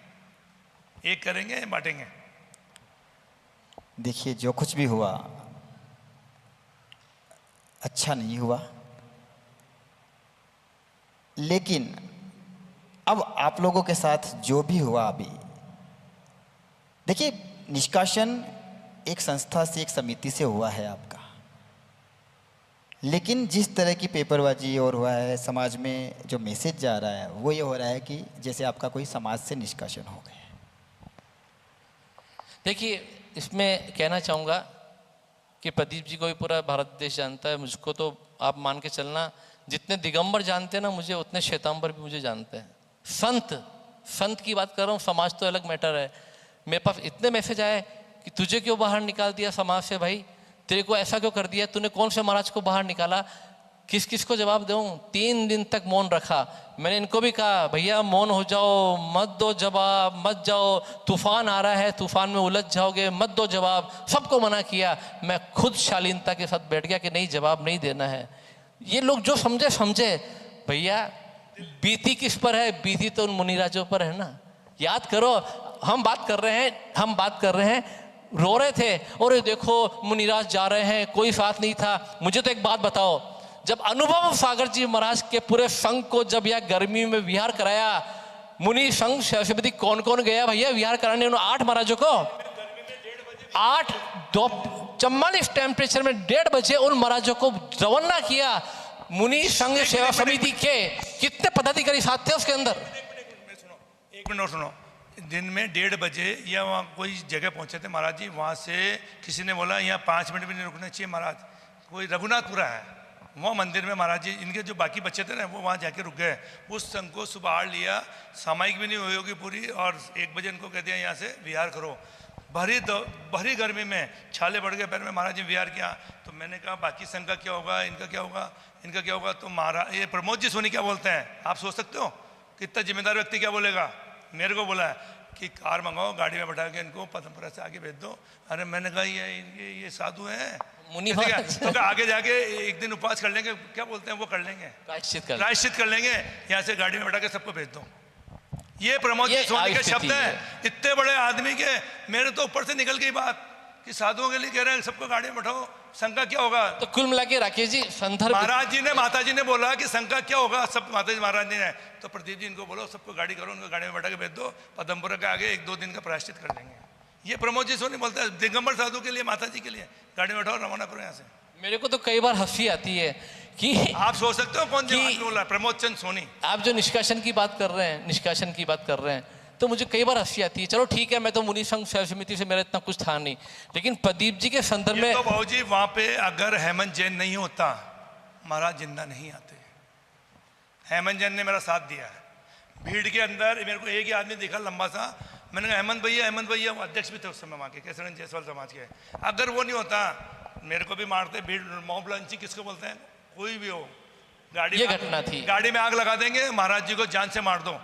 एक करेंगे बांटेंगे। देखिए, जो कुछ भी हुआ अच्छा नहीं हुआ, लेकिन अब आप लोगों के साथ जो भी हुआ अभी, देखिए निष्कासन एक संस्था से, एक समिति से हुआ है आपका, लेकिन जिस तरह की पेपरबाजी और हुआ है, समाज में जो मैसेज जा रहा है वो ये हो रहा है कि जैसे आपका कोई समाज से निष्कासन हो गया। देखिए, इसमें कहना चाहूँगा कि प्रदीप जी को भी पूरा भारत देश जानता है, मुझको तो आप मान के चलना, जितने दिगंबर जानते हैं ना मुझे, उतने श्वेतांबर भी मुझे जानते हैं। संत की बात कर रहा हूँ, समाज तो अलग मैटर है। मेरे पास इतने मैसेज आए कि तुझे क्यों बाहर निकाल दिया समाज से भाई, तेरे को ऐसा क्यों कर दिया, तूने कौन से महाराज को बाहर निकाला, किस किस को जवाब दूँ। 3 दिन तक मौन रखा। मैंने इनको भी कहा, भैया मौन हो जाओ, मत दो जवाब, मत जाओ, तूफान आ रहा है, तूफान में उलझ जाओगे, मत दो जवाब। सबको मना किया। मैं खुद शालीनता के साथ बैठ गया कि नहीं, जवाब नहीं देना है। ये लोग जो समझे भैया, बीती किस पर है, बीती तो उन मुनिराजों पर है ना। याद करो, हम बात कर रहे हैं, रो रहे थे, और ये देखो मुनिराज जा रहे हैं, कोई साथ नहीं था। मुझे तो एक बात बताओ, जब अनुभव सागर जी महाराज के पूरे संघ को जब यह गर्मी में विहार कराया, मुनि संघ समिति कौन कौन गया भैया विहार कराने उन 8 महाराजों को? 8 44 टेम्परेचर में 1:30 बजे उन महाराजों को रवाना किया। मुनि संघ सेवा समिति के कितने पदाधिकारी साथ थे उसके अंदर? एक मिनट और सुनो। दिन में 1:30 बजे या वहाँ कोई जगह पहुंचे थे महाराज जी, वहाँ से किसी ने बोला यहाँ 5 मिनट भी नहीं रुकना चाहिए महाराज। कोई रघुनाथपुरा है, वहाँ मंदिर में महाराज जी, इनके जो बाकी बच्चे थे ना, वो वहाँ जाके रुक गए। उस संघ को सुबह आड़ लिया, सामायिक भी नहीं हुई होगी पूरी, और 1 बजे इनको कह दिया यहाँ से विहार करो। भरी गर्मी में छाले बढ़ गए पैर में, महाराज जी विहार किया। तो मैंने कहा बाकी संघ का क्या होगा, इनका क्या होगा, इनका क्या होगा? तो महाराज ये प्रमोद जी सोनी क्या बोलते हैं, आप सोच सकते हो कितना जिम्मेदार व्यक्ति क्या बोलेगा? मेरे को बोला है कि कार मंगाओ, गाड़ी में बैठा के इनको पदमपुरा से आगे भेज दो। अरे मैंने कहा ये साधु हैं, मुनि तो आगे जाके एक दिन उपवास कर लेंगे, क्या बोलते हैं वो कर लेंगे, प्रायश्चित कर लेंगे, यहाँ से गाड़ी में बैठा के सबको भेज दो। ये प्रमोद जी सोनी के शब्द हैं, इतने बड़े आदमी के। मेरे तो ऊपर से निकल गई बात कि साधुओं के लिए कह रहे हैं सबको गाड़ी में बैठाओ, संघ का क्या होगा? तो कुल मिला के राकेश जी, संदर्भ महाराज जी ने, माता जी ने बोला कि संघ का क्या होगा, सब माता जी महाराज जी ने। तो प्रदीप जी इनको बोलो सबको गाड़ी करो, उनको गाड़ी में बैठा के भेज दो, पदमपुरा के आगे 1-2 दिन का प्रायश्चित कर देंगे। ये प्रमोद जी सोनी बोलता है दिगंबर साधु के लिए, माता जी के लिए, गाड़ी में बैठाओ, रवाना करो यहाँ से। मेरे को तो कई बार हंसी आती है कि आप सोच सकते हो कौन जी बोला, प्रमोद चंद सोनी। आप जो निष्कासन की बात कर रहे हैं, तो मुझे कई बार हंसी आती है। चलो ठीक है, मैं तो मुनि संघ सेवा समिति से मेरा इतना कुछ था नहीं, लेकिन प्रदीप जी के संदर्भ में तो भाऊ जी वहां पे अगर हेमंत जैन नहीं होता, महाराज जिंदा नहीं आते। हेमंत जैन ने मेरा साथ दिया है भीड़ के अंदर। मेरे को एक ही आदमी दिखा लंबा सा, मैंने कहा हेमंत भैया, वो अध्यक्ष भी थे उस समय वहाँ के, केसरन जायसवाल समाज के। अगर वो नहीं होता, मेरे को भी मारते। भीड़ मॉब लंचिंग किसको बोलते हैं, कोई भी हो, गाड़ी ये घटना थी, गाड़ी में आग लगा देंगे, महाराज जी को जान से मार दो।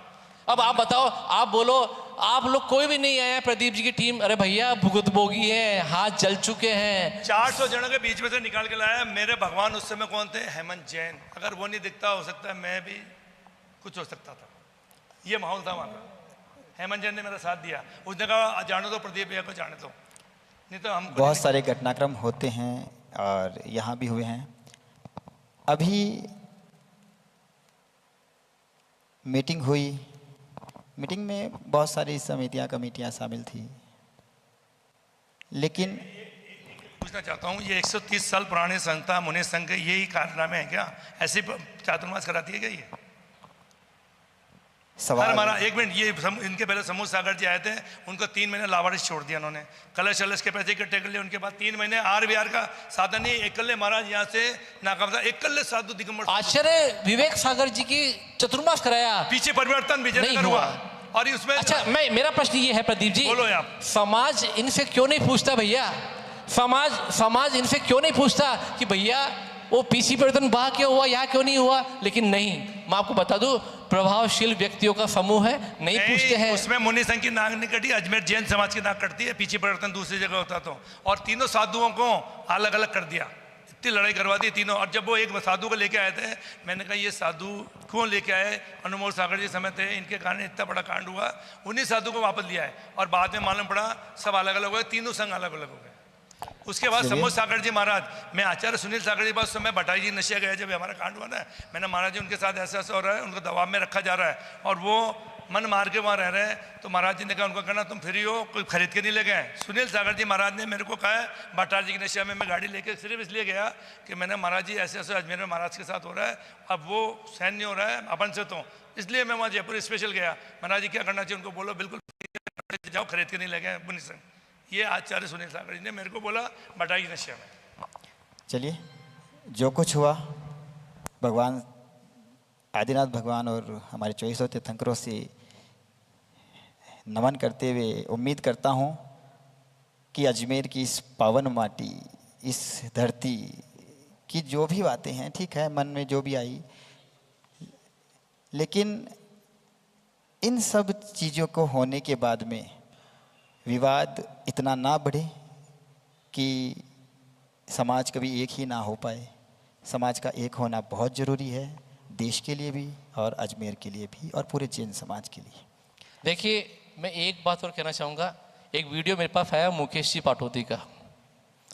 अब आप बताओ, आप बोलो, आप लोग कोई भी नहीं आया प्रदीप जी की टीम, अरे भैया भुगत भोगी है, हाथ जल चुके हैं। 400 जनों के बीच में से निकाल के लाया। मेरे भगवान उस समय कौन थे? हेमंत जैन। अगर वो नहीं दिखता, हो सकता है मैं भी कुछ हो सकता था। ये माहौल था वहां का। हेमंत जैन ने मेरा साथ दिया, उसने कहा जाने दो प्रदीप भैया को, जाने दो, नहीं तो हम बहुत सारे घटनाक्रम होते हैं और यहाँ भी हुए हैं। अभी मीटिंग हुई, मीटिंग में बहुत सारी समितियाँ कमेटियाँ शामिल थी, लेकिन पूछना चाहता हूँ, ये 130 साल पुरानी संस्था मुनि संघ के यही कारनामे हैं क्या? ऐसे चातुर्मास कराती है क्या ये? सवाल हमारा एक मिनट, ये इनके पहले समूह सागर जी आए थे, उनको 3 महीने लावारिस छोड़ दिया उन्होंने, कलश वलश के पैसे इकट्ठे कर लिए, उनके बाद 3 महीने आर का साधन नहीं, एकल्ले महाराज यहाँ से नाकाम था, एकल्ले साधु दिगंबर आचार्य विवेक सागर जी की चतुर्मास कराया, पीछे परिवर्तन विजयनगर नहीं हुआ, हुआ। और उसमें अच्छा, मेरा प्रश्न ये है प्रदीप जी, बोलो आप। समाज इनसे क्यों नहीं पूछता भैया? समाज इनसे क्यों नहीं पूछता कि भैया वो पीसी परिवर्तन वहां क्यों हुआ, यहाँ क्यों नहीं हुआ? लेकिन नहीं, मैं आपको बता दूं, प्रभावशील व्यक्तियों का समूह है, नहीं पूछते हैं। उसमें मुनि संघ की नाक नहीं कटी, अजमेर जैन समाज की नाक कटती है, पीछे परिवर्तन दूसरी जगह होता तो, और तीनों साधुओं को अलग अलग कर दिया, इतनी लड़ाई करवा दी तीनों। और जब वो एक साधु को लेके आए थे, मैंने कहा ये साधु क्यों लेके आए, अनमोल सागर जी समय थे, इनके कारण इतना बड़ा कांड हुआ, उन्हीं साधु को वापस लिया है, और बाद में मालूम पड़ा सब अलग अलग हो गए, तीनों संघ अलग अलग हो गए। उसके बाद समूह सागर जी महाराज, मैं आचार्य सुनील सागर जी पास समय भट्टाई जी नशे गए, जब हमारा कांड हुआ ना, मैंने महाराज जी उनके साथ ऐसा ऐसा हो रहा है, उनको दबाव में रखा जा रहा है, और वो मन मार के वहाँ रह रहे हैं, तो महाराज जी ने कहा उनको कहना तुम फ्री हो, कोई खरीद के नहीं ले गए। सुनील सागर जी महाराज ने मेरे को कहा है भट्टाई जी की नशे में मैं गाड़ी लेके सिर्फ इसलिए गया कि मैंने महाराज जी ऐसे ऐसे अजमेर में महाराज के साथ हो रहा है, अब वो सहन नहीं हो रहा है अपन से, तो इसलिए मैं वहाँ जयपुर स्पेशल गया। महाराज जी क्या करना चाहिए उनको बोलो, बिल्कुल जाओ, खरीद के नहीं ले गए मुनि संघ। ये आचार्य सुनील सागर जी ने मेरे को बोला भट्टाई नशे में। चलिए, जो कुछ हुआ भगवान आदिनाथ भगवान और हमारे 24 तीर्थंकरों से नमन करते हुए उम्मीद करता हूँ कि अजमेर की इस पावन माटी, इस धरती की जो भी बातें हैं, ठीक है, मन में जो भी आई, लेकिन इन सब चीज़ों को होने के बाद में विवाद इतना ना बढ़े कि समाज कभी एक ही ना हो पाए। समाज का एक होना बहुत ज़रूरी है, देश के लिए भी और अजमेर के लिए भी और पूरे जैन समाज के लिए। देखिए, मैं एक बात और कहना चाहूँगा, एक वीडियो मेरे पास आया मुकेश जी पाटोदी का,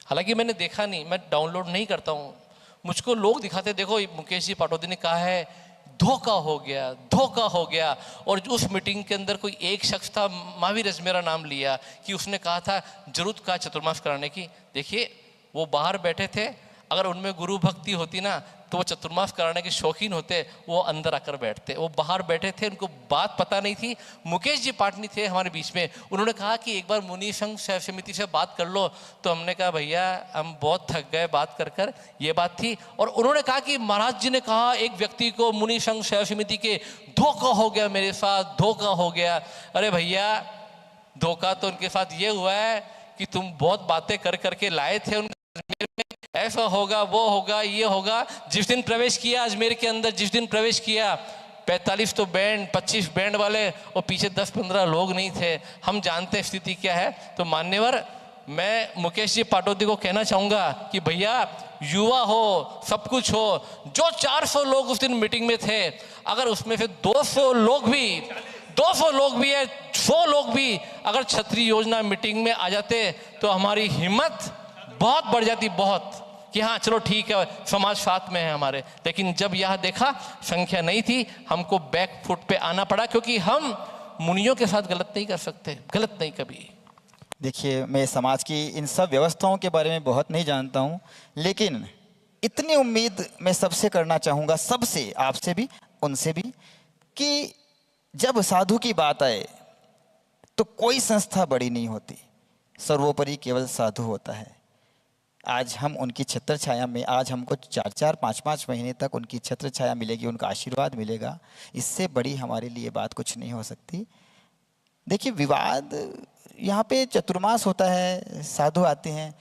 हालांकि मैंने देखा नहीं, मैं डाउनलोड नहीं करता हूँ, मुझको लोग दिखाते, देखो मुकेश जी पाटोदी ने कहा है धोखा हो गया, धोखा हो गया। और उस मीटिंग के अंदर कोई एक शख्स था, महावीर रज मेरा नाम लिया, कि उसने कहा था जरूरत का चतुर्मास कराने की। देखिए, वो बाहर बैठे थे, अगर उनमें गुरु भक्ति होती ना तो वो चतुर्मास कराने के शौकीन होते, वो अंदर आकर बैठते। वो बाहर बैठे थे, उनको बात पता नहीं थी। मुकेश जी पाटनी थे हमारे बीच में, उन्होंने कहा कि एक बार मुनि संघ समिति से बात कर लो, तो हमने कहा भैया हम बहुत थक गए बात कर कर, ये बात थी। और उन्होंने कहा कि महाराज जी ने कहा एक व्यक्ति को मुनि संघ समिति के धोखा हो गया, मेरे साथ धोखा हो गया। अरे भैया, धोखा तो उनके साथ ये हुआ है कि तुम बहुत बातें कर करके लाए थे उनके अजमेर में, ऐसा होगा वो होगा ये होगा। जिस दिन प्रवेश किया अजमेर के अंदर, जिस दिन प्रवेश किया 45 तो बैंड, 25 बैंड वाले और पीछे 10-15 लोग नहीं थे। हम जानते हैं स्थिति क्या है। तो मान्यवर, मैं मुकेश जी पाटोदी को कहना चाहूँगा कि भैया युवा हो, सब कुछ हो, जो 400 लोग उस दिन मीटिंग में थे, अगर उसमें से 200 लोग भी है, 100 लोग भी अगर छतरी योजना मीटिंग में आ जाते तो हमारी हिम्मत बहुत बढ़ जाती, बहुत, कि हाँ चलो ठीक है समाज साथ में है हमारे। लेकिन जब यह देखा संख्या नहीं थी, हमको बैक फुट पे आना पड़ा, क्योंकि हम मुनियों के साथ गलत नहीं कर सकते, गलत नहीं कभी। देखिए, मैं समाज की इन सब व्यवस्थाओं के बारे में बहुत नहीं जानता हूँ, लेकिन इतनी उम्मीद मैं सबसे करना चाहूँगा, सबसे, आपसे भी उनसे भी, कि जब साधु की बात आए तो कोई संस्था बड़ी नहीं होती, सर्वोपरि केवल साधु होता है। आज हम उनकी छत्र छाया में, आज हमको 4-4, 5-5 महीने तक उनकी छत्र छाया मिलेगी, उनका आशीर्वाद मिलेगा, इससे बड़ी हमारे लिए बात कुछ नहीं हो सकती। देखिए, विवाद यहाँ पे चतुर्मास होता है, साधु आते हैं,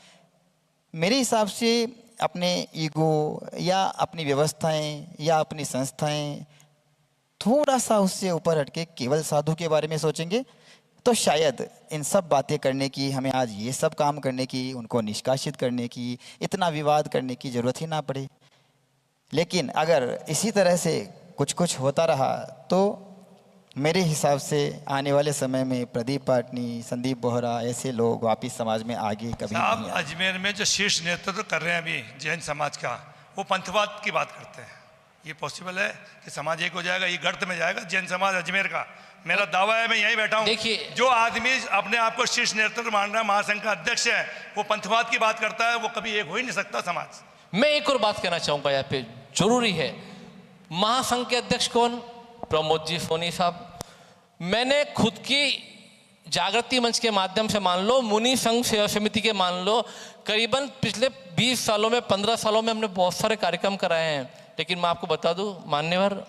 मेरे हिसाब से अपने ईगो या अपनी व्यवस्थाएं या अपनी संस्थाएं थोड़ा सा उससे ऊपर हटके केवल साधु के बारे में सोचेंगे तो शायद इन सब बातें करने की, हमें आज ये सब काम करने की, उनको निष्कासित करने की, इतना विवाद करने की ज़रूरत ही ना पड़े। लेकिन अगर इसी तरह से कुछ कुछ होता रहा तो मेरे हिसाब से आने वाले समय में प्रदीप पाटनी, संदीप बोहरा ऐसे लोग वापिस समाज में आगे कभी साहब नहीं आए। अजमेर में जो शीर्ष नेतृत्व कर रहे हैं अभी जैन समाज का, वो पंथवाद की बात करते हैं। ये पॉसिबल है कि समाज एक हो जाएगा, ये गर्त में जाएगा जैन समाज अजमेर का? मेरा दावा है, मैं यहीं बैठा हूँ। देखिए, जो आदमी अपने आप को शीर्ष नेतृत्व मान रहा है, महासंघ का अध्यक्ष है, वो पंथवाद की बात करता है, वो कभी एक हो ही नहीं सकता समाज। मैं एक और बात कहना चाहूंगा यहाँ पे, जरूरी है। महासंघ के अध्यक्ष कौन? प्रमोद जी सोनी साहब। मैंने खुद की जागृति मंच के माध्यम से मान लो, मुनि संघ सेवा समिति के मान लो, करीबन पिछले 20 सालों में 15 सालों में हमने बहुत सारे कार्यक्रम कराए हैं। लेकिन मैं आपको बता दूं मान्यवर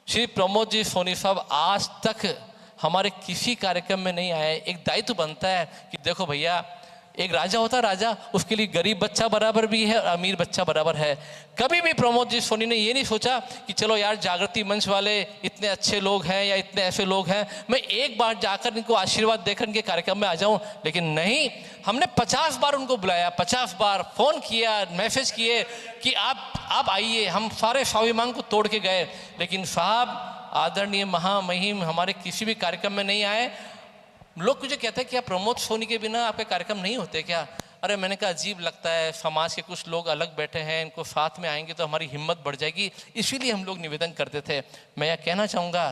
श्री प्रमोद जी सोनी साहब आज तक हमारे किसी कार्यक्रम में नहीं आए। एक दायित्व बनता है कि देखो भैया, एक राजा होता है, राजा उसके लिए गरीब बच्चा बराबर भी है और अमीर बच्चा बराबर है। कभी भी प्रमोद जी सोनी ने ये नहीं सोचा कि चलो यार जागृति मंच वाले इतने अच्छे लोग हैं या इतने ऐसे लोग हैं, मैं एक बार जाकर इनको आशीर्वाद देकर इनके कार्यक्रम में आ जाऊं। लेकिन नहीं, हमने 50 बार उनको बुलाया, 50 बार फ़ोन किया, मैसेज किए कि आप आइए। हम सारे स्वाभिमान को तोड़ के गए, लेकिन साहब आदरणीय महामहिम हमारे किसी भी कार्यक्रम में नहीं आए। लोग मुझे कहते हैं कि आप प्रमोद सोनी के बिना आपके कार्यक्रम नहीं होते क्या? अरे मैंने कहा अजीब लगता है, समाज के कुछ लोग अलग बैठे हैं, इनको साथ में आएंगे तो हमारी हिम्मत बढ़ जाएगी, इसीलिए हम लोग निवेदन करते थे। मैं यह कहना चाहूँगा,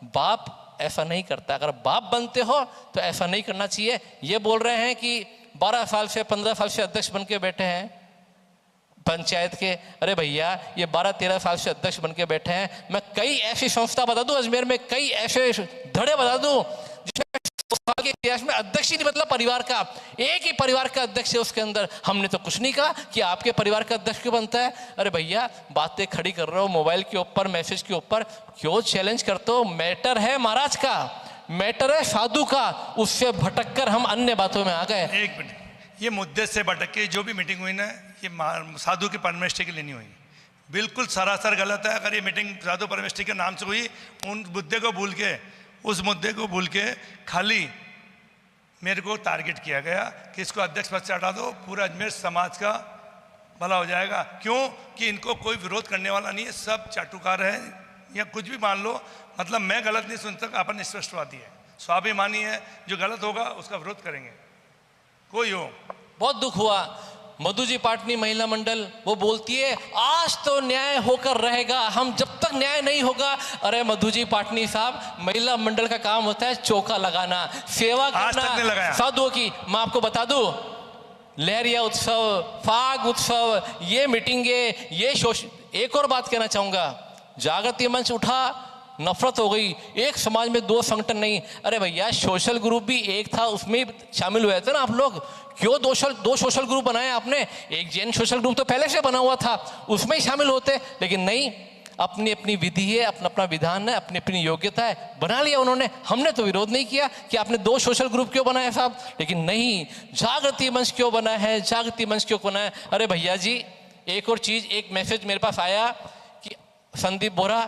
बाप ऐसा नहीं करता। अगर बाप बनते हो तो ऐसा नहीं करना चाहिए। ये बोल रहे हैं कि 12 साल से 15 साल से अध्यक्ष बन के बैठे हैं पंचायत के। अरे भैया, ये 12-13 साल से अध्यक्ष बन के बैठे हैं। मैं कई ऐसी संस्था बता दूं अजमेर में, कई ऐसे धड़े बता दूं जिसमें साल के इतिहास में अध्यक्ष ही नहीं, मतलब परिवार का एक ही परिवार का अध्यक्ष है उसके अंदर। हमने तो कुछ नहीं कहा कि आपके परिवार का अध्यक्ष क्यों बनता है। अरे भैया, बातें खड़ी कर रहे हो मोबाइल के ऊपर, मैसेज के ऊपर, क्यों चैलेंज करते हो? मैटर है महाराज का, मैटर है साधु का, उससे भटक कर हम अन्य बातों में आ गए। एक मिनट, ये मुद्दे से भटक के जो भी मीटिंग हुई ना, ये साधु की परमेष्ठी के लिए नहीं हुई। बिल्कुल सरासर गलत है। अगर ये मीटिंग साधु परमेष्ठी के नाम से हुई, उन मुद्दे को भूल के, उस मुद्दे को भूल के खाली मेरे को टारगेट किया गया कि इसको अध्यक्ष पद से हटा दो, पूरा अजमेर समाज का भला हो जाएगा। क्यों? कि इनको कोई विरोध करने वाला नहीं है, सब चाटुकार है या कुछ भी मान लो। मतलब मैं गलत नहीं सुन सकता, अपन स्पष्टवादी है, स्वाभिमानी है, जो गलत होगा उसका विरोध करेंगे कोई हो। बहुत दुख हुआ, मधु जी पाटनी महिला मंडल वो बोलती है आज तो न्याय होकर रहेगा, हम जब तक न्याय नहीं होगा। अरे मधु जी पाटनी साहब, महिला मंडल का काम होता है चौका लगाना, सेवा करना साधुओं की। मैं आपको बता दूं, लहरिया उत्सव, फाग उत्सव, ये मीटिंगे, ये एक और बात कहना चाहूंगा, जागृति मंच उठा, नफरत हो गई, एक समाज में 2 संगठन नहीं। अरे भैया, सोशल ग्रुप भी एक था, उसमें शामिल हुए थे ना आप लोग। क्यों 2 सोशल ग्रुप बनाए आपने? एक जैन सोशल ग्रुप तो पहले से बना हुआ था, उसमें ही शामिल होते। लेकिन नहीं, अपनी अपनी विधि है, अपना अपना विधान है, अपनी अपनी योग्यता है, बना लिया उन्होंने। हमने तो विरोध नहीं किया कि आपने 2 सोशल ग्रुप क्यों बनाए साहब। लेकिन नहीं, जागृति मंच क्यों बना है, जागृति मंच क्यों बना है। अरे भैया जी, एक और चीज, एक मैसेज मेरे पास आया कि संदीप बोहरा,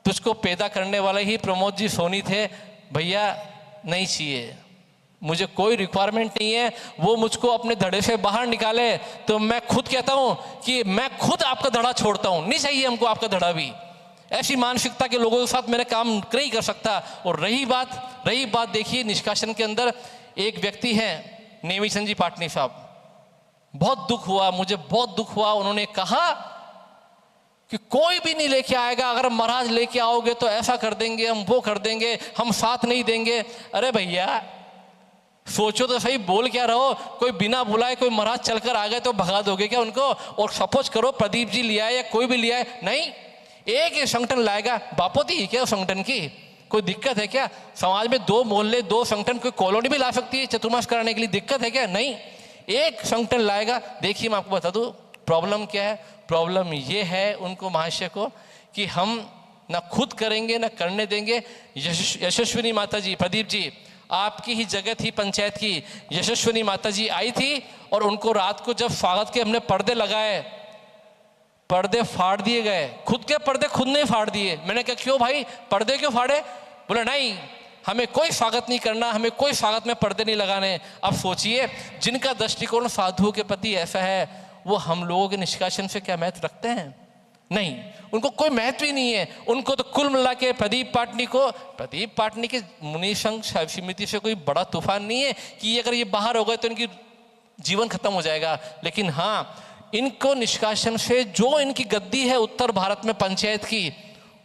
तुझको पैदा करने वाले ही प्रमोद जी सोनी थे। भैया नहीं चाहिए, मुझे कोई रिक्वायरमेंट नहीं है, वो मुझको अपने धड़े से बाहर निकाले तो मैं खुद कहता हूं कि मैं खुद आपका धड़ा छोड़ता हूं, नहीं चाहिए हमको आपका धड़ा भी। ऐसी मानसिकता के लोगों के साथ मेरा काम नहीं कर सकता। और रही बात देखिए, निष्कासन के अंदर एक व्यक्ति हैं नेमीचंद जी पाटनी साहब, बहुत दुख हुआ, मुझे बहुत दुख हुआ। उन्होंने कहा कि कोई भी नहीं लेके आएगा, अगर महाराज लेके आओगे तो ऐसा कर देंगे, हम वो कर देंगे, हम साथ नहीं देंगे। अरे भैया, सोचो तो सही, बोल क्या रहो? कोई बिना बुलाए कोई महाराज चलकर आ गए तो भगा दोगे क्या उनको? और सपोज करो प्रदीप जी लिया है या कोई भी लिया है, नहीं, एक ही संगठन लाएगा। बापोती है क्या संगठन की? कोई दिक्कत है क्या? समाज में 2 मोहल्ले, 2 संगठन, कोई कॉलोनी भी ला सकती है चतुर्मास कराने के लिए, दिक्कत है क्या? नहीं, एक संगठन लाएगा। देखिए, मैं आपको बता दूं प्रॉब्लम क्या है। प्रॉब्लम ये है उनको, महाशय को, कि हम ना खुद करेंगे ना करने देंगे। यशस्विनी माता जी, प्रदीप जी, आपकी ही जगह थी पंचायत की, यशस्विनी माता जी आई थी और उनको रात को जब स्वागत के हमने पर्दे लगाए, पर्दे फाड़ दिए गए। खुद के पर्दे खुद ने फाड़ दिए। मैंने कहा क्यों भाई, पर्दे क्यों फाड़े? बोले नहीं, हमें कोई स्वागत नहीं करना, हमें कोई स्वागत में पर्दे नहीं लगाने। अब सोचिए, जिनका दृष्टिकोण साधुओं के प्रति ऐसा है, वो हम लोगों के निष्कासन से क्या महत्व रखते हैं? नहीं, उनको कोई महत्व ही नहीं है। उनको तो कुल मिला के प्रदीप पाटनी के मुनि संघ समिति से कोई बड़ा तूफान नहीं है कि अगर ये बाहर हो गए तो इनकी जीवन खत्म हो जाएगा। लेकिन हाँ, इनको निष्कासन से जो इनकी गद्दी है उत्तर भारत में पंचायत की,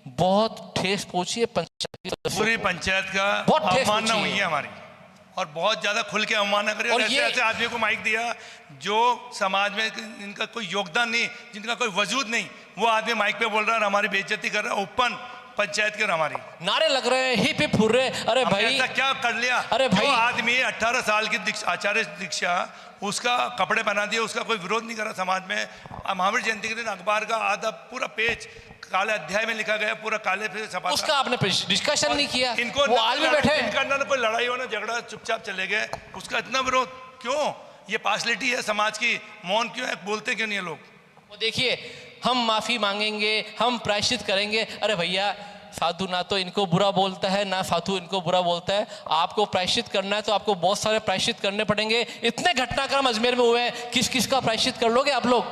बहुत ठेस पहुंची है। पंचायत पूरी पंचायत का बहुत ठेस अवमानना पहुंची हुई है हमारी, और बहुत ज्यादा खुल के अवमानना करी। और ऐसे ऐसे आदमी को माइक दिया जो समाज में इनका कोई योगदान नहीं, जिनका कोई वजूद नहीं, वो आदमी माइक पे बोल रहा है और हमारी बेइज्जती कर रहा है ओपन पंचायत के। हमारी नारे लग रहे हैं, हिप हिप फुर्रे। अरे भाई ऐसा क्या कर लिया? अरे भाई, जो आदमी 18 साल की आचार्य दीक्षा, उसका कपड़े पहना दिए, उसका कोई विरोध नहीं करा समाज में। महावीर जयंती के दिन अखबार का आधा पूरा पेज काले अध्याय में लिखा गया, पूरा काले पे छपा, उसका आपने डिस्कशन नहीं किया। इनको वो आज भी बैठे, इनका अंदर कोई लड़ाई हो ना झगड़ा, चुपचाप चले गए। उसका इतना विरोध क्यों? ये पार्शलिटी है समाज की, मौन क्यों है, बोलते क्यों नहीं है लोग? वो देखिए, हम माफी मांगेंगे, हम प्रायश्चित करेंगे। अरे भैया, साधु ना तो इनको बुरा बोलता है, ना साधु इनको बुरा बोलता है। आपको प्रायश्चित करना है तो आपको बहुत सारे प्रायश्चित करने पड़ेंगे। इतने घटनाक्रम अजमेर में हुए हैं, किस किस का प्रायश्चित कर लोगे आप लोग?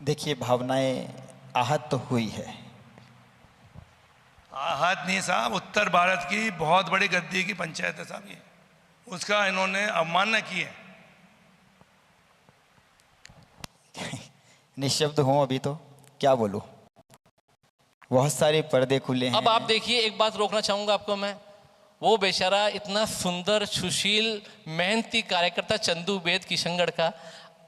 देखिए, भावनाएं आहत तो हुई है। आहत नहीं साहब, उत्तर भारत की बहुत बड़ी गद्दी की पंचायत है साहब, ये उसका इन्होंने अवमानना की है। निशब्द हूं अभी तो, क्या बोलूं, बहुत सारे पर्दे खुले हैं। अब आप देखिए, एक बात रोकना चाहूंगा आपको मैं। वो बेचारा इतना सुंदर, सुशील, मेहनती कार्यकर्ता चंदू बेद किशनगढ़ का,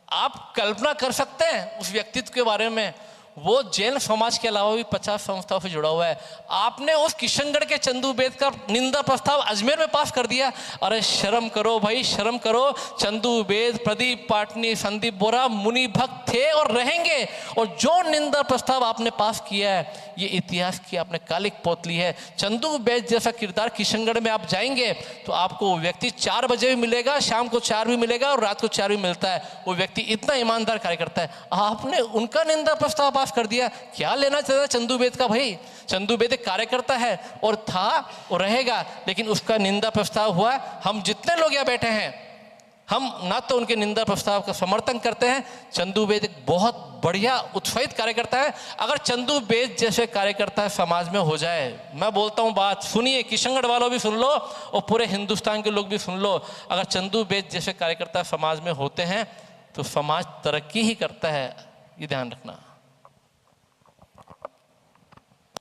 आप कल्पना कर सकते हैं उस व्यक्तित्व के बारे में? वो जैन समाज के अलावा भी 50 संस्थाओं से जुड़ा हुआ है। आपने उस किशनगढ़ के चंदू बेद का निंदा प्रस्ताव अजमेर में पास कर दिया। अरे शर्म करो भाई, शर्म करो। चंदू बेद, प्रदीप पाटनी, संदीप बोरा मुनि भक्त थे और रहेंगे। और जो निंदा प्रस्ताव आपने पास किया है, ये इतिहास की आपने कालिक पोतली है। चंदू बेद जैसा किरदार किशनगढ़ में आप जाएंगे तो आपको वो व्यक्ति 4 बजे भी मिलेगा, शाम को 4 भी मिलेगा और रात को 4 भी मिलता है। वो व्यक्ति इतना ईमानदार कार्यकर्ता है। आपने उनका निंदा प्रस्ताव कर दिया। क्या लेना चाहता चंदू बेद का? भाई, चंदू बेद एक कार्यकर्ता है और था और रहेगा, लेकिन उसका निंदा प्रस्ताव हुआ। हम जितने लोग यहाँ बैठे हैं, हम ना तो उनके निंदा प्रस्ताव का समर्थन करते हैं। चंदू बेद एक बहुत बढ़िया उत्साहित कार्यकर्ता है। अगर चंदू बेद जैसे कार्यकर्ता समाज में हो जाए, मैं बोलता हूँ, बात सुनिए, किशनगढ़ वालों भी सुन लो और पूरे हिंदुस्तान के लोग भी सुन लो। अगर चंदू बेद जैसे कार्यकर्ता समाज में होते हैं तो समाज तरक्की ही करता है, ये ध्यान रखना।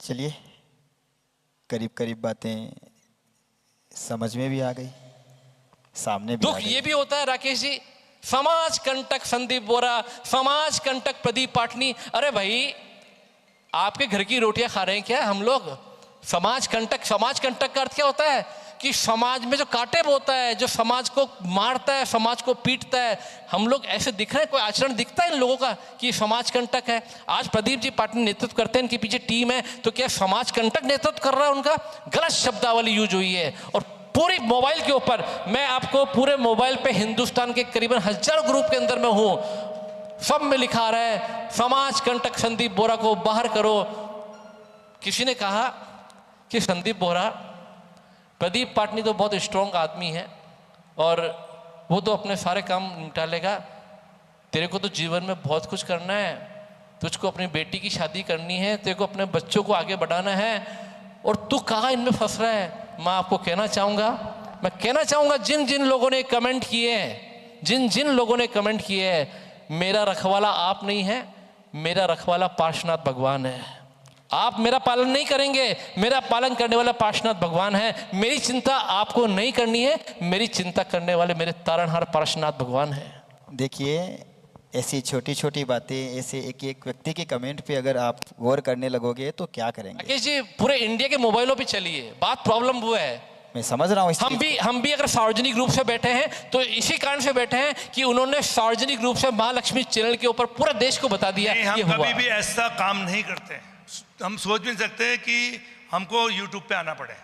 चलिए, करीब करीब बातें समझ में भी आ गई, सामने भी दुख ये भी होता है राकेश जी, समाज कंटक संदीप बोरा, समाज कंटक प्रदीप पाटनी। अरे भाई, आपके घर की रोटियां खा रहे हैं क्या हम लोग? समाज कंटक का अर्थ क्या होता है? कि समाज में जो कांटे बोता है, जो समाज को मारता है, समाज को पीटता है। हम लोग ऐसे दिख रहे हैं? कोई आचरण दिखता है इन लोगों का कि समाज कंटक है? आज प्रदीप जी पाटनी नेतृत्व करते हैं, इनके पीछे टीम है, तो क्या समाज कंटक नेतृत्व कर रहा है उनका? गलत शब्दावली यूज हुई है। और पूरी मोबाइल के ऊपर, मैं आपको पूरे मोबाइल पे हिंदुस्तान के करीबन 1000 ग्रुप के अंदर में हूं, सब में लिखा आ रहा है समाज कंटक संदीप बोरा को बाहर करो। किसी ने कहा कि संदीप बोरा, प्रदीप पाटनी तो बहुत स्ट्रॉन्ग आदमी है और वो तो अपने सारे काम निपटा लेगा, तेरे को तो जीवन में बहुत कुछ करना है, तुझको अपनी बेटी की शादी करनी है, तेरे को अपने बच्चों को आगे बढ़ाना है, और तू कहाँ इनमें फंस रहा है? मैं आपको कहना चाहूँगा जिन जिन लोगों ने कमेंट किए हैं, जिन लोगों ने कमेंट किए हैं, मेरा रखवाला आप नहीं है, मेरा रखवाला पार्श्वनाथ भगवान है। आप मेरा पालन नहीं करेंगे, मेरा पालन करने वाला पार्श्वनाथ भगवान है। मेरी चिंता आपको नहीं करनी है, मेरी चिंता करने वाले मेरे तारणहार पार्श्वनाथ भगवान है। देखिए, ऐसी छोटी छोटी बातें, ऐसे एक एक व्यक्ति के कमेंट पे अगर आप गौर करने लगोगे तो क्या करेंगे? राकेश जी, पूरे इंडिया के मोबाइलों पे चलिए, बात प्रॉब्लम वो है। मैं समझ रहा हूँ। हम भी अगर सार्वजनिक रूप से बैठे हैं तो इसी कारण से बैठे हैं कि उन्होंने सार्वजनिक रूप से महालक्ष्मी चैनल के ऊपर पूरे देश को बता दिया। हम कभी भी ऐसा काम नहीं करते। हम सोच भी नहीं सकते कि हमको यूट्यूब पे आना पड़े।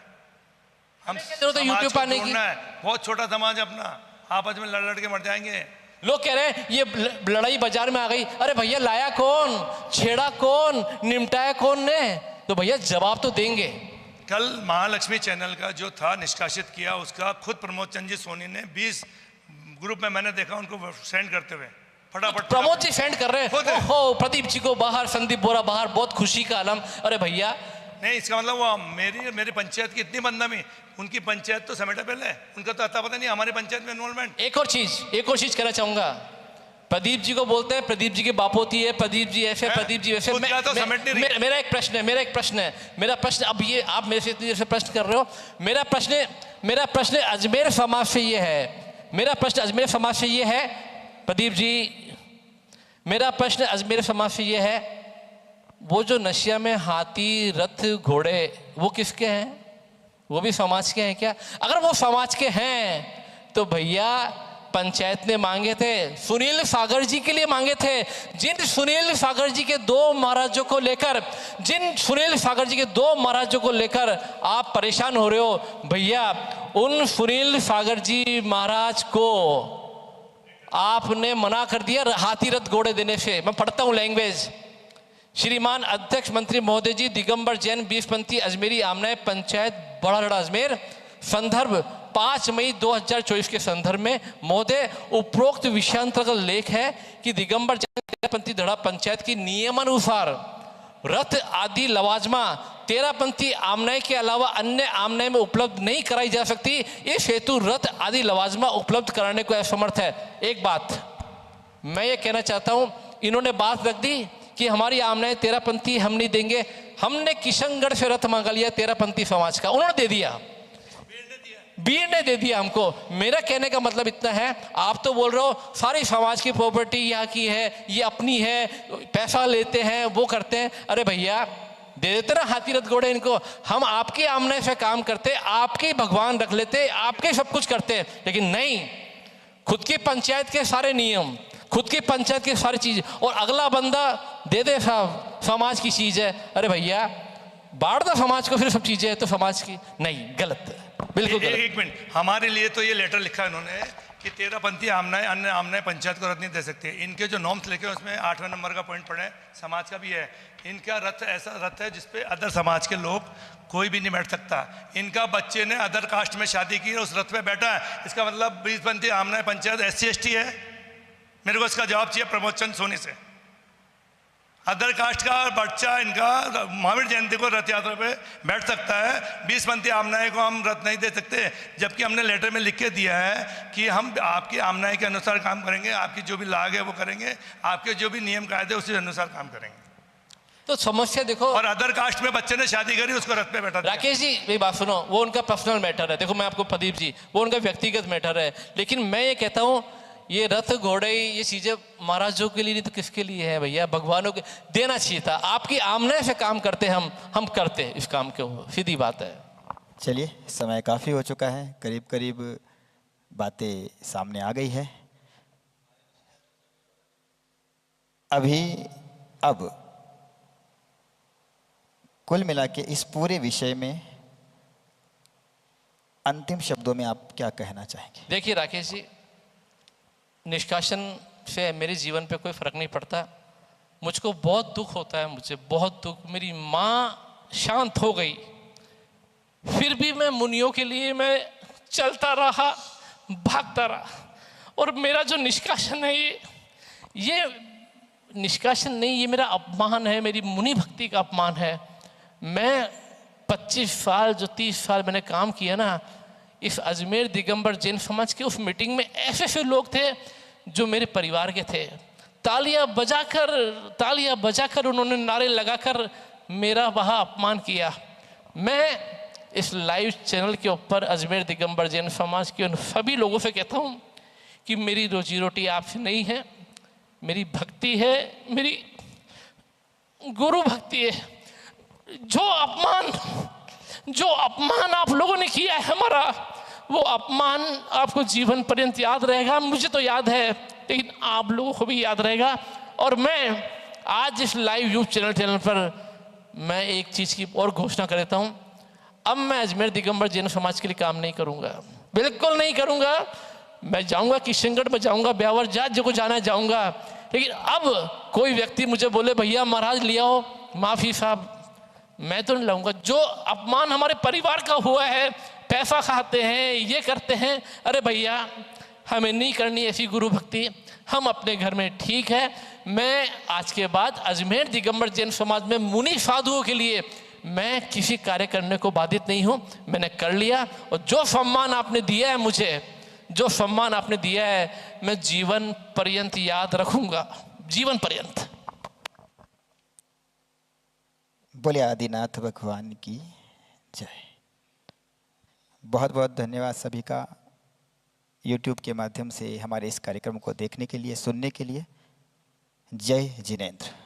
हम तो यूट्यूब पे आने की, बहुत छोटा समाज अपना, आपस में लड़ के मर जाएंगे। लोग कह रहे हैं ये लड़ाई बाजार में आ गई। अरे भैया, लाया कौन, छेड़ा कौन, निमटाया कौन ने? तो भैया जवाब तो देंगे। कल महालक्ष्मी चैनल का जो था निष्कासित किया, उसका खुद प्रमोद चंद जी सोनी ने 20 ग्रुप में मैंने देखा उनको सेंड करते हुए फटाफट। प्रमोद जी सेंड कर रहे हैं, ओहो प्रदीप जी को बाहर, संदीप बोरा बाहर, बहुत खुशी का आलम। अरे भैया नहीं, इसका मतलब वो मेरी पंचायत की इतनी बदनामी, उनकी पंचायत तो समेटा पहले, उनका तो अता पता नहीं हमारी पंचायत में इन्वॉल्वमेंट। एक और चीज कहना चाहूंगा, प्रदीप जी को बोलते हैं प्रदीप जी की बाप होती है, प्रदीप जी ऐसे, प्रदीप जी वैसे। मेरा एक प्रश्न है, मेरा प्रश्न अब ये आप मेरे से इतनी देर से प्रश्न कर रहे हो, मेरा प्रश्न अजमेर समाज से ये है, प्रदीप जी मेरा प्रश्न अजमेर समाज से ये है, वो जो नशिया में हाथी रथ घोड़े वो किसके हैं? वो भी समाज के हैं क्या? अगर वो समाज के हैं तो भैया पंचायत ने मांगे थे, सुनील सागर जी के लिए मांगे थे। जिन सुनील सागर जी के दो महाराजों को लेकर आप परेशान हो रहे हो, भैया उन सुनील सागर जी महाराज को आपने मना कर दिया हाथी रथ घोड़े देने से। मैं पढ़ता हूं लैंग्वेज। श्रीमान अध्यक्ष मंत्री महोदय जी, दिगंबर जैन 20 अजमेरी आमनाय पंचायत बड़ालड़ा अजमेर, संदर्भ 5 मई 2024 के संदर्भ में महोदय, उपरोक्त विषयांतर्गत लेख है कि दिगंबर जैन 13पंथी धड़ा पंचायत की नियमानुसार रथ आदि लवाजमा 13पंथी आमनाय के अलावा अन्य आमनाय में उपलब्ध नहीं कराई जा सकती, इस हेतु रथ आदि लवाजमा उपलब्ध कराने को असमर्थ है। एक बात मैं ये कहना चाहता हूं, इन्होंने बात रख दी कि हमारी आमनाय 13पंथी हम नहीं देंगे। हमने किशनगढ़ से रथ मांगा लिया 13पंथी समाज का, उन्होंने दे दिया, बीर ने दे दिया हमको। मेरा कहने का मतलब इतना है, आप तो बोल रहे हो सारी समाज की प्रॉपर्टी यहाँ की है, ये अपनी है, पैसा लेते हैं, वो करते हैं। अरे भैया दे देते ना हाथी रथ घोड़े इनको, हम आपकी आमने से काम करते, आपके भगवान रख लेते, आपके सब कुछ करते, लेकिन नहीं, खुद की पंचायत के सारे नियम, खुद की पंचायत की सारी चीज, और अगला बंदा दे दे साहब समाज की चीज है। अरे भैया बांट दो समाज को, फिर सब चीजें है तो समाज की नहीं, गलत, बिल्कुल गलत। एक मिनट, हमारे लिए तो ये लेटर लिखा है इन्होंने कि 13पंथी आमनाय अन्य आमनाय पंचायत को रथ नहीं दे सकते। इनके जो नॉर्म्स लिखे हैं उसमें 8वें नंबर का पॉइंट पढ़े, समाज का भी है। इनका रथ ऐसा रथ है जिसपे अदर समाज के लोग कोई भी नहीं बैठ सकता। इनका बच्चे ने अदर कास्ट में शादी की है, उस रथ पे बैठा है, इसका मतलब 20पंथी आमनाय पंचायत SC/ST है। मेरे को इसका जवाब चाहिए प्रमोद चंद सोनी से। अदर कास्ट का बच्चा इनका महावीर जयंती को रथ यात्रा पे बैठ सकता है, 20पंथी आमनाय को हम रथ नहीं दे सकते, जबकि हमने लेटर में लिख के दिया है कि हम आपकी आमनाय के अनुसार काम करेंगे, आपकी जो भी लाग है वो करेंगे, आपके जो भी नियम कायदे उसी अनुसार काम करेंगे। तो समस्या देखो, और अदर कास्ट में बच्चे ने शादी करी, उसको रथ पे बैठा। राकेश जी मेरी बात सुनो, वो उनका पर्सनल मैटर है। देखो मैं आपको, प्रदीप जी वो उनका व्यक्तिगत मैटर है, लेकिन मैं ये कहता हूँ ये रथ घोड़े ये चीजें महाराजों के लिए नहीं तो किसके लिए है भैया? भगवानों के देना चाहिए था। आपकी आमने से काम करते हम करते इस काम के, सीधी बात है। चलिए समय काफ़ी हो चुका है, करीब करीब बातें सामने आ गई है। अब कुल मिला के इस पूरे विषय में अंतिम शब्दों में आप क्या कहना चाहेंगे? देखिए राकेश जी, निष्कासन से मेरे जीवन पे कोई फर्क नहीं पड़ता। मुझको बहुत दुख होता है, मुझे बहुत दुख। मेरी माँ शांत हो गई, फिर भी मैं मुनियों के लिए मैं चलता रहा, भागता रहा। और मेरा जो निष्कासन है ये निष्कासन नहीं, ये मेरा अपमान है, मेरी मुनि भक्ति का अपमान है। मैं 25 साल जो 30 साल मैंने काम किया ना इस अजमेर दिगंबर जैन समाज के, उस मीटिंग में ऐसे ऐसे लोग थे जो मेरे परिवार के थे। तालियां बजाकर उन्होंने नारे लगाकर मेरा वहाँ अपमान किया। मैं इस लाइव चैनल के ऊपर अजमेर दिगंबर जैन समाज के उन सभी लोगों से कहता हूँ कि मेरी रोजी रोटी आपसे नहीं है, मेरी भक्ति है, मेरी गुरु भक्ति है। जो अपमान आप लोगों ने किया है हमारा, वो अपमान आपको जीवन पर्यंत याद रहेगा। मुझे तो याद है, लेकिन आप लोगों को भी याद रहेगा। और मैं आज इस लाइव यूट्यूब चैनल पर मैं एक चीज़ की और घोषणा कर देता हूँ, अब मैं अजमेर दिगंबर जैन समाज के लिए काम नहीं करूँगा, बिल्कुल नहीं करूँगा। मैं जाऊँगा किशनगढ़ में, जाऊँगा ब्यावर, जहाँ को जाना है जाऊँगा। लेकिन अब कोई व्यक्ति मुझे बोले भैया महाराज ले आओ, माफ़ी साहब मैं तो नहीं लाऊंगा। जो अपमान हमारे परिवार का हुआ है, पैसा खाते हैं, ये करते हैं, अरे भैया हमें नहीं करनी ऐसी गुरु भक्ति, हम अपने घर में ठीक है। मैं आज के बाद अजमेर दिगंबर जैन समाज में मुनि साधुओं के लिए मैं किसी कार्य करने को बाधित नहीं हूँ। मैंने कर लिया, और जो सम्मान आपने दिया है मुझे, जो सम्मान आपने दिया है, मैं जीवन पर्यंत याद रखूंगा, जीवन पर्यंत। बोले आदिनाथ भगवान की जय। बहुत बहुत धन्यवाद सभी का YouTube के माध्यम से हमारे इस कार्यक्रम को देखने के लिए, सुनने के लिए। जय जिनेंद्र।